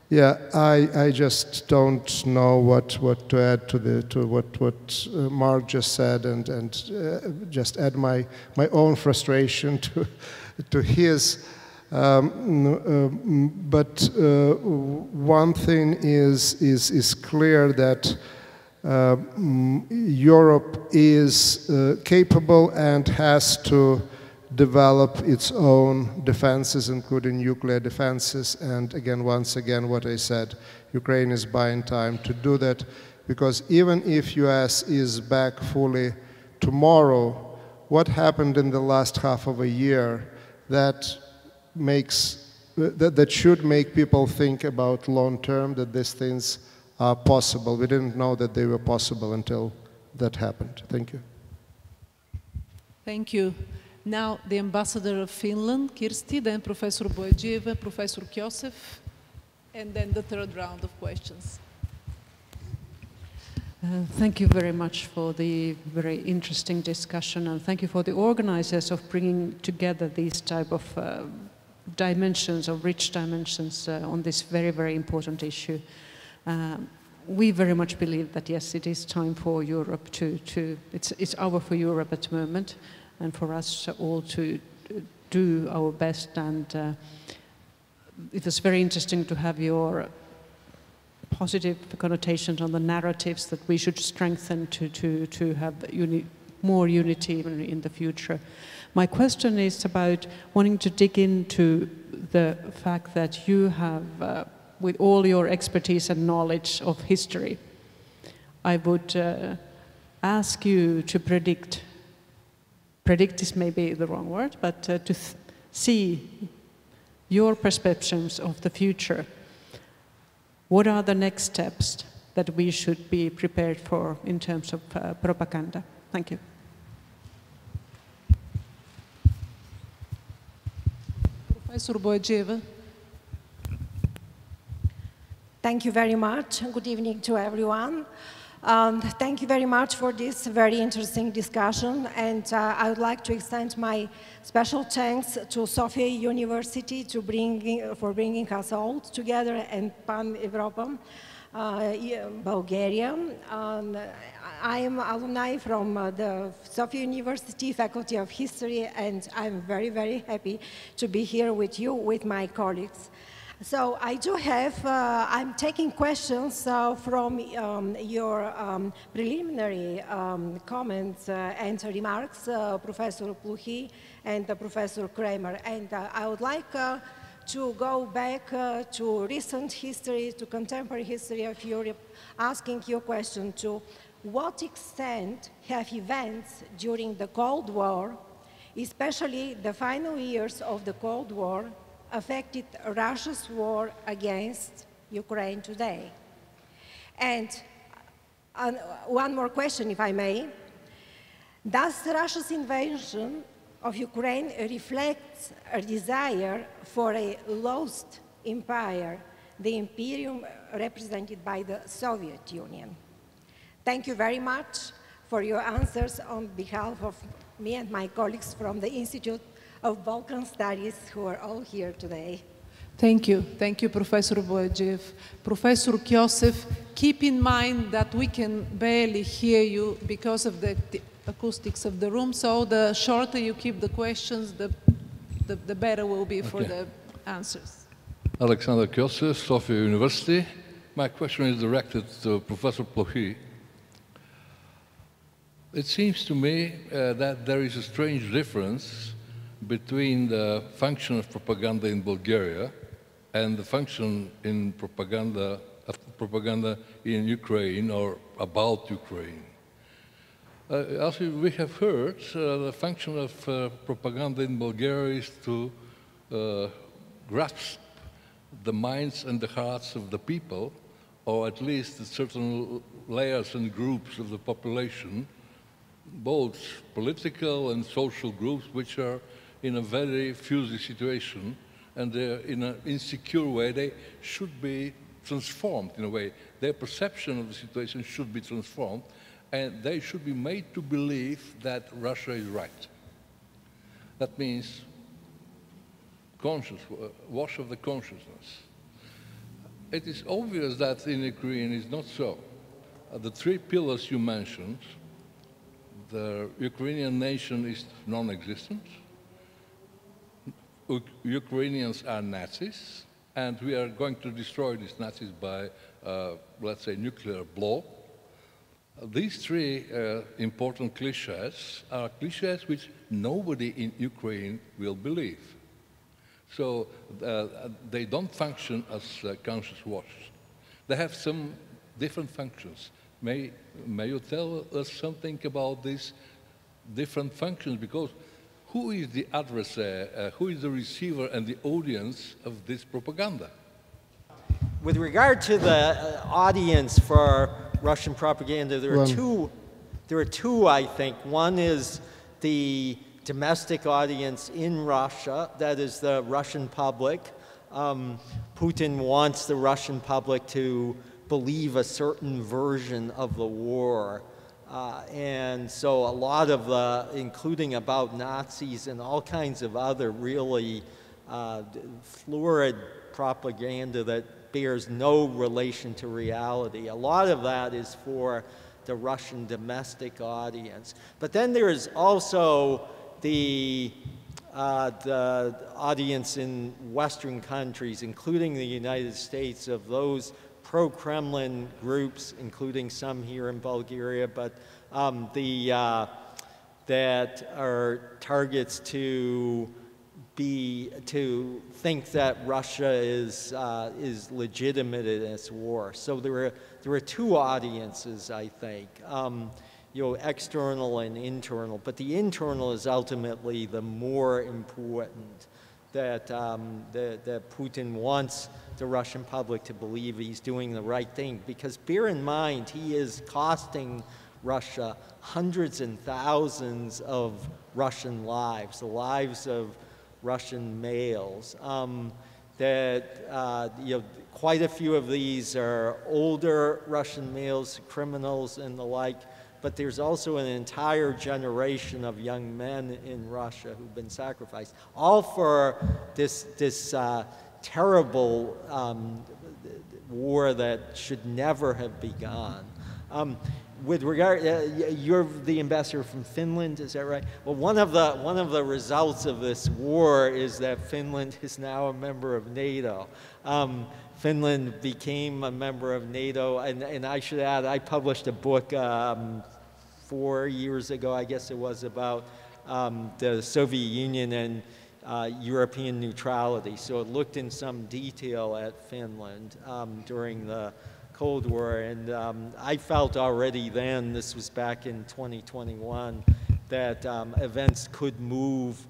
yeah, I just don't know what to add to what Mark just said, and just add my own frustration to his. But one thing is clear, that Europe is capable and has to develop its own defenses, including nuclear defenses. And again, once again, what I said, Ukraine is buying time to do that, because even if US is back fully tomorrow, what happened in the last half of a year that should make people think about long term, that these things are possible. We didn't know that they were possible until that happened. Thank you. Thank you. Now, the ambassador of Finland, Kirsti, then Professor Boyajieva, Professor Kyosef, and then the third round of questions. Thank you very much for the very interesting discussion, and thank you for the organizers of bringing together these type of dimensions, of rich dimensions on this very, very important issue. We very much believe that, yes, it is time for Europe it's hour for Europe at the moment, and for us all to do our best. And it was very interesting to have your positive connotations on the narratives that we should strengthen to have more unity even in the future. My question is about wanting to dig into the fact that you have, with all your expertise and knowledge of history, I would ask you to predict is maybe the wrong word, but to see your perceptions of the future. What are the next steps that we should be prepared for in terms of propaganda? Thank you. Professor Boyajieva. Thank you very much. Good evening to everyone. Thank you very much for this very interesting discussion, and I would like to extend my special thanks to Sophia University for bringing us all together, and Pan-Europa, Bulgaria. I am alumni from the Sophia University Faculty of History, and I'm very, very happy to be here with you, with my colleagues. So I do have, I'm taking questions from your preliminary comments and remarks, Professor Plохий and Professor Kramер. And I would like to go back to recent history, to contemporary history of Europe, asking you a question: to what extent have events during the Cold War, especially the final years of the Cold War, affected Russia's war against Ukraine today? And one more question, if I may. Does Russia's invasion of Ukraine reflects a desire for a lost empire, the imperium represented by the Soviet Union. Thank you very much for your answers on behalf of me and my colleagues from the Institute of Balkan Studies who are all here today. Thank you. Thank you, Professor Boyajiv. Professor Kyosef, keep in mind that we can barely hear you because of the acoustics of the room, so the shorter you keep the questions, the better will be for the answers. Alexander Kyosef, Sofia University. My question is directed to Professor Plохий. It seems to me that there is a strange difference between the function of propaganda in Bulgaria and the function in propaganda in Ukraine or about Ukraine. As we have heard, the function of propaganda in Bulgaria is to grasp the minds and the hearts of the people, or at least certain layers and groups of the population, both political and social groups, which are in a very fuzzy situation, and in an insecure way. They should be transformed in a way. Their perception of the situation should be transformed, and they should be made to believe that Russia is right. That means wash of the consciousness. It is obvious that in Ukraine it's not so. The three pillars you mentioned, the Ukrainian nation is non-existent, Ukrainians are Nazis, and we are going to destroy these Nazis by, let's say, nuclear blow. These three important cliches are cliches which nobody in Ukraine will believe. So they don't function as conscious wash. They have some different functions. May you tell us something about these different functions? Because who is the adversary, who is the receiver and the audience of this propaganda? With regard to the audience for Russian propaganda, there are two, I think. One is the domestic audience in Russia, that is the Russian public. Putin wants the Russian public to believe a certain version of the war. And so a lot of the, including about Nazis and all kinds of other really florid propaganda that bears no relation to reality, a lot of that is for the Russian domestic audience. But then there is also the audience in Western countries, including the United States, of those pro-Kremlin groups, including some here in Bulgaria, but that are targets to think that Russia is legitimate in its war. So there are two audiences, I think, external and internal. But the internal is ultimately the more important. That Putin wants the Russian public to believe he's doing the right thing, because bear in mind, he is costing Russia hundreds and thousands of Russian lives, the lives of Russian males. Quite a few of these are older Russian males, criminals and the like, but there's also an entire generation of young men in Russia who've been sacrificed, all for this terrible war that should never have begun. With regard, you're the ambassador from Finland, is that right? Well, one of the results of this war is that Finland is now a member of NATO. Finland became a member of NATO, and I should add, I published a book 4 years ago, I guess it was, about the Soviet Union and European neutrality. So it looked in some detail at Finland during the Cold War, and I felt already then, this was back in 2021, that events could move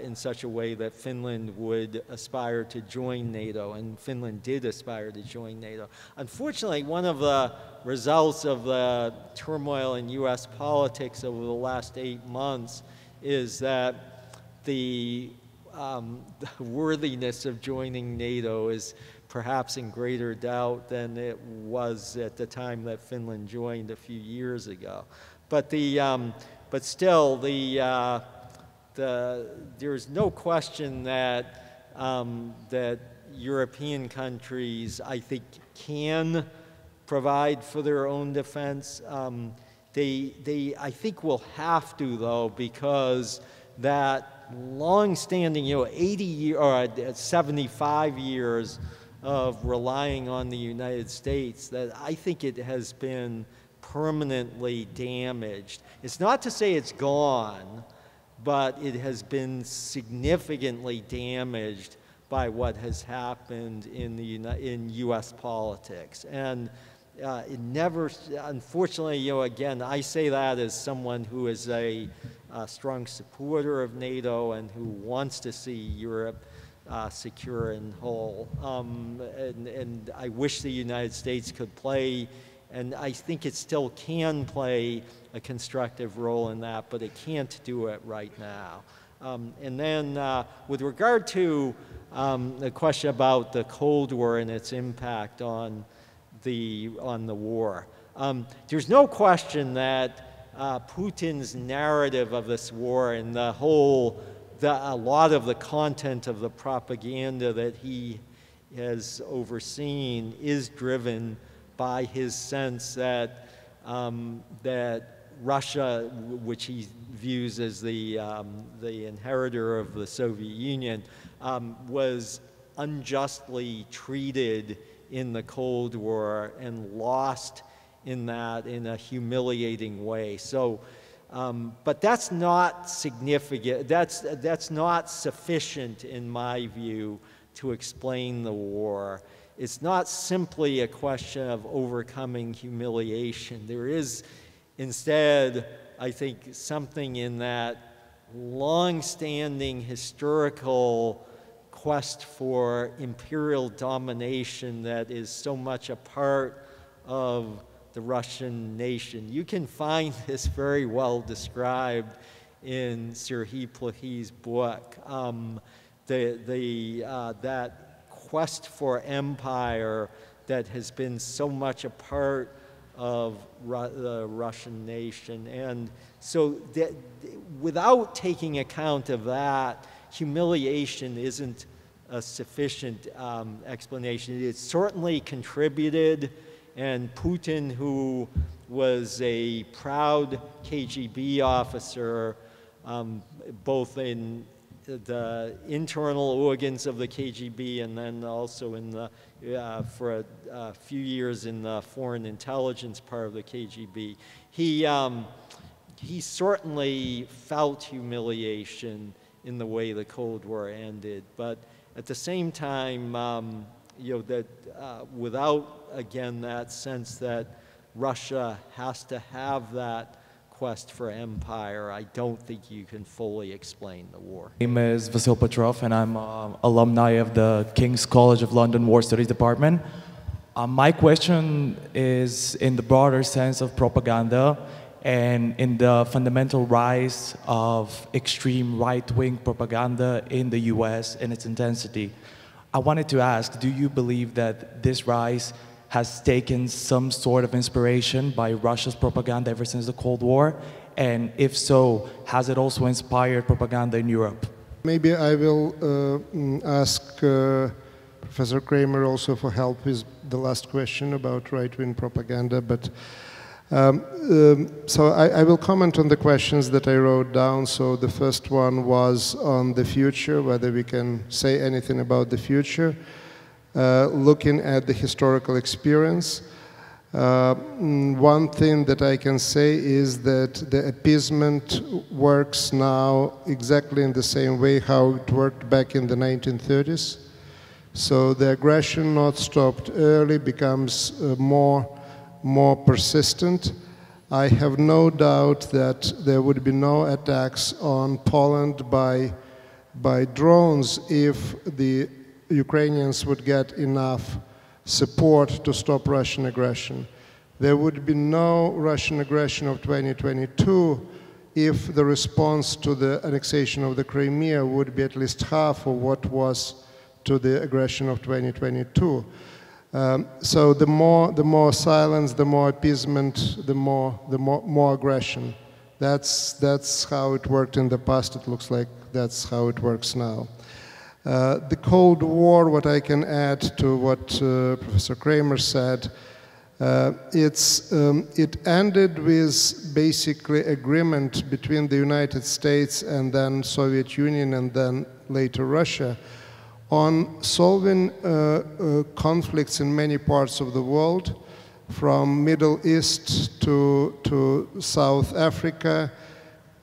in such a way that Finland would aspire to join NATO, and Finland did aspire to join NATO. Unfortunately, one of the results of the turmoil in US politics over the last 8 months is that the worthiness of joining NATO is perhaps in greater doubt than it was at the time that Finland joined a few years ago. But but still, there's no question that that European countries, I think, can provide for their own defense. They I think will have to, though, because that long-standing, 80 or 75 years of relying on the United States, that I think it has been permanently damaged. It's not to say it's gone, but it has been significantly damaged by what has happened in U.S. politics. And it never, unfortunately, again, I say that as someone who is a strong supporter of NATO and who wants to see Europe secure and whole. And I wish the United States could play, and I think it still can play a constructive role in that, but it can't do it right now. And then with regard to the question about the Cold War and its impact on the war, there's no question that Putin's narrative of this war and a lot of the content of the propaganda that he has overseen is driven by his sense that that Russia, which he views as the inheritor of the Soviet Union, was unjustly treated in the Cold War and lost in that in a humiliating way. So, but that's not significant. That's not sufficient, in my view, to explain the war. It's not simply a question of overcoming humiliation. There is, instead, I think, something in that long-standing historical quest for imperial domination that is so much a part of the Russian nation. You can find this very well described in Serhii Plokhiy's book. That quest for empire that has been so much a part of the Russian nation. And so without taking account of that, humiliation isn't a sufficient explanation. It certainly contributed, and Putin, who was a proud KGB officer, both in the internal organs of the KGB and then also in the, for a few years in the foreign intelligence part of the KGB. He certainly felt humiliation in the way the Cold War ended, but at the same time, without, again, that sense that Russia has to have that quest for empire, I don't think you can fully explain the war. My name is Vasil Petrov, and I'm an alumni of the King's College of London War Studies Department. My question is in the broader sense of propaganda and in the fundamental rise of extreme right-wing propaganda in the US and its intensity. I wanted to ask, do you believe that this rise has taken some sort of inspiration by Russia's propaganda ever since the Cold War? And if so, has it also inspired propaganda in Europe? Maybe I will ask Professor Krammer also for help with the last question about right-wing propaganda. But so I will comment on the questions that I wrote down. So the first one was on the future, whether we can say anything about the future. Looking at the historical experience, one thing that I can say is that the appeasement works now exactly in the same way how it worked back in the 1930s. So the aggression not stopped early becomes more persistent. I have no doubt that there would be no attacks on Poland by drones if the Ukrainians would get enough support to stop Russian aggression. There would be no Russian aggression of 2022 if the response to the annexation of the Crimea would be at least half of what was to the aggression of 2022. So the more silence, the more appeasement, the more aggression. That's how it worked in the past. It looks like that's how it works now. The Cold War, what I can add to what Professor Krammer said, it ended with basically agreement between the United States and then Soviet Union and then later Russia on solving conflicts in many parts of the world, from Middle East to South Africa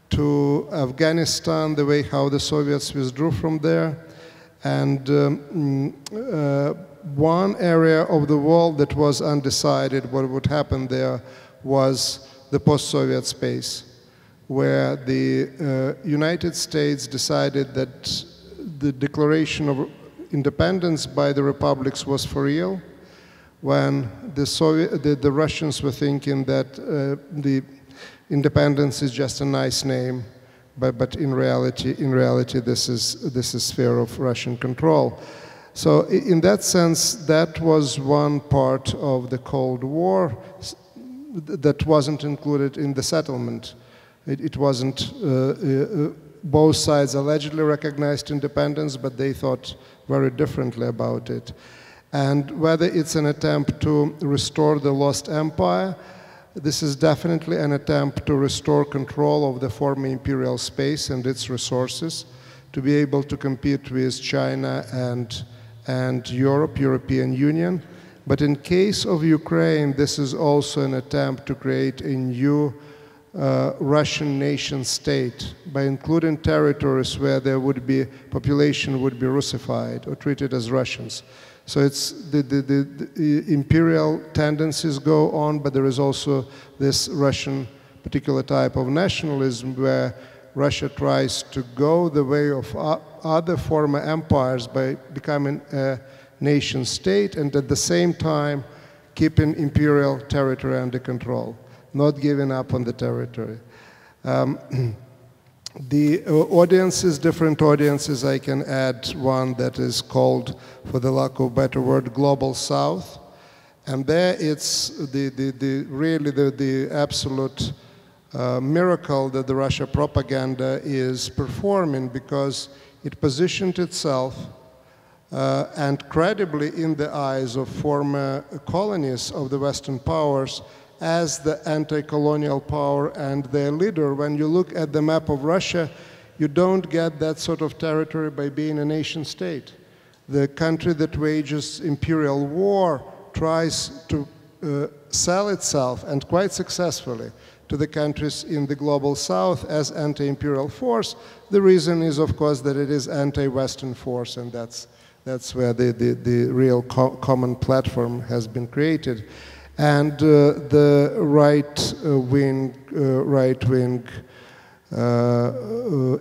to Afghanistan, the way how the Soviets withdrew from there. And one area of the world that was undecided what would happen there was the post-Soviet space, where the United States decided that the declaration of independence by the republics was for real, when the Russians were thinking that the independence is just a nice name, but in reality this is sphere of Russian control. So in that sense, that was one part of the Cold War that wasn't included in the settlement. It wasn't, both sides allegedly recognized independence, but they thought very differently about it. And whether it's an attempt to restore the lost empire, this is definitely an attempt to restore control of the former imperial space and its resources, to be able to compete with China and European Union. But in case of Ukraine, this is also an attempt to create a new Russian nation state by including territories where there would be, population would be Russified or treated as Russians. So it's the imperial tendencies go on, but there is also this Russian particular type of nationalism where Russia tries to go the way of other former empires by becoming a nation state and at the same time keeping imperial territory under control, not giving up on the territory. The audiences, different audiences, I can add one that is called, for the lack of a better word, Global South. And there it's really the absolute miracle that the Russia propaganda is performing, because it positioned itself and credibly in the eyes of former colonies of the Western powers as the anti-colonial power and their leader. When you look at the map of Russia, you don't get that sort of territory by being a nation state. The country that wages imperial war tries to sell itself, and quite successfully, to the countries in the global south as anti-imperial force. The reason is, of course, that it is anti-Western force, and that's where the real common platform has been created. And the right-wing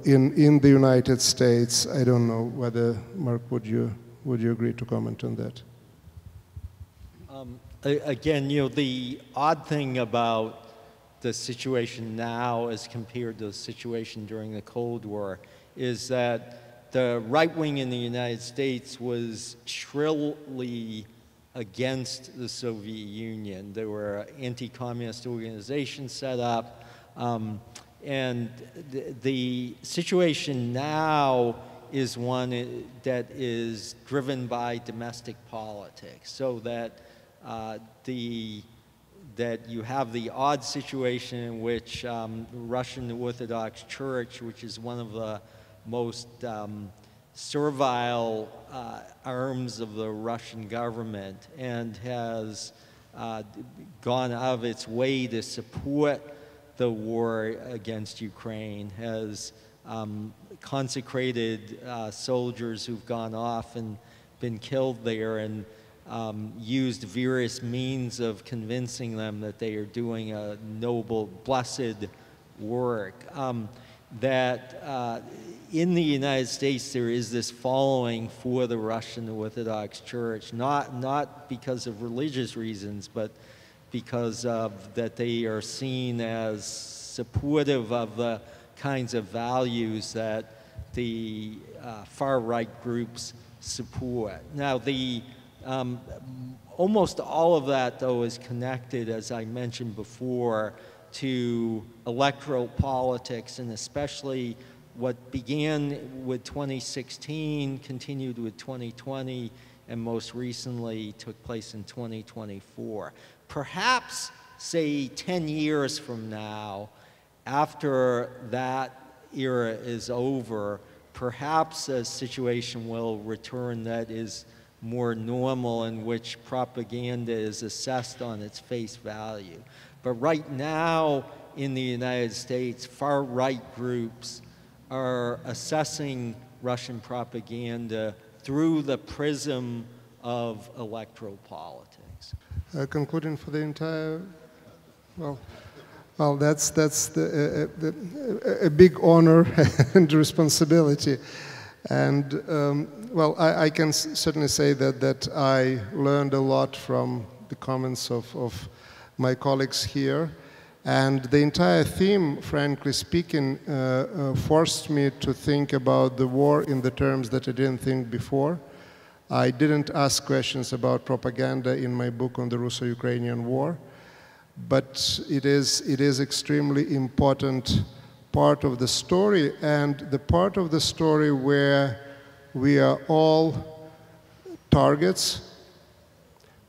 in the United States, I don't know whether, Mark, would you agree to comment on that? Again, the odd thing about the situation now as compared to the situation during the Cold War is that the right wing in the United States was shrilly against the Soviet Union. There were anti-communist organizations set up, and the situation now is one that is driven by domestic politics, so that that you have the odd situation in which Russian Orthodox Church, which is one of the most servile arms of the Russian government and has gone out of its way to support the war against Ukraine, has consecrated soldiers who've gone off and been killed there, and used various means of convincing them that they are doing a noble, blessed work. That in the United States there is this following for the Russian Orthodox Church, not because of religious reasons, but because of that they are seen as supportive of the kinds of values that the far-right groups support. Now, almost all of that, though, is connected, as I mentioned before, to electoral politics, and especially what began with 2016, continued with 2020, and most recently took place in 2024. Perhaps, say, 10 years from now, after that era is over, perhaps a situation will return that is more normal, in which propaganda is assessed on its face value. But right now in the United States, far-right groups are assessing Russian propaganda through the prism of electoral politics. Concluding for the entire, well, that's a big honor and responsibility. And well, I can certainly say that I learned a lot from the comments of my colleagues here. And the entire theme, frankly speaking, forced me to think about the war in the terms that I didn't think before. I didn't ask questions about propaganda in my book on the Russo-Ukrainian war, but it is extremely important part of the story, and the part of the story where we are all targets,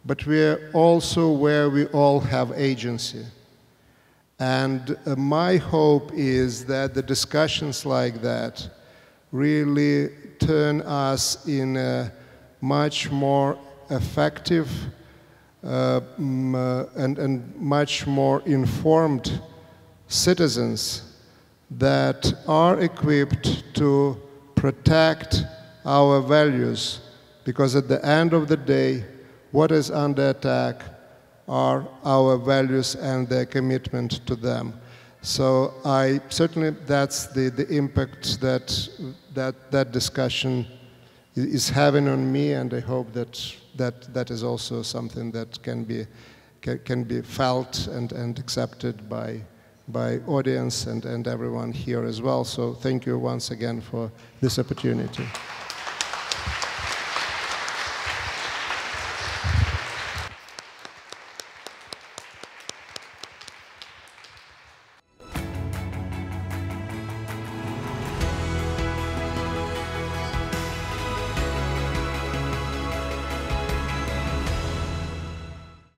but we're also where we all have agency. And my hope is that the discussions like that really turn us in a much more effective and much more informed citizens that are equipped to protect our values, because at the end of the day, what is under attack are our values and their commitment to them. So I certainly, that's the impact that discussion is having on me, and I hope that is also something that can be felt and accepted by audience and everyone here as well. So thank you once again for this opportunity.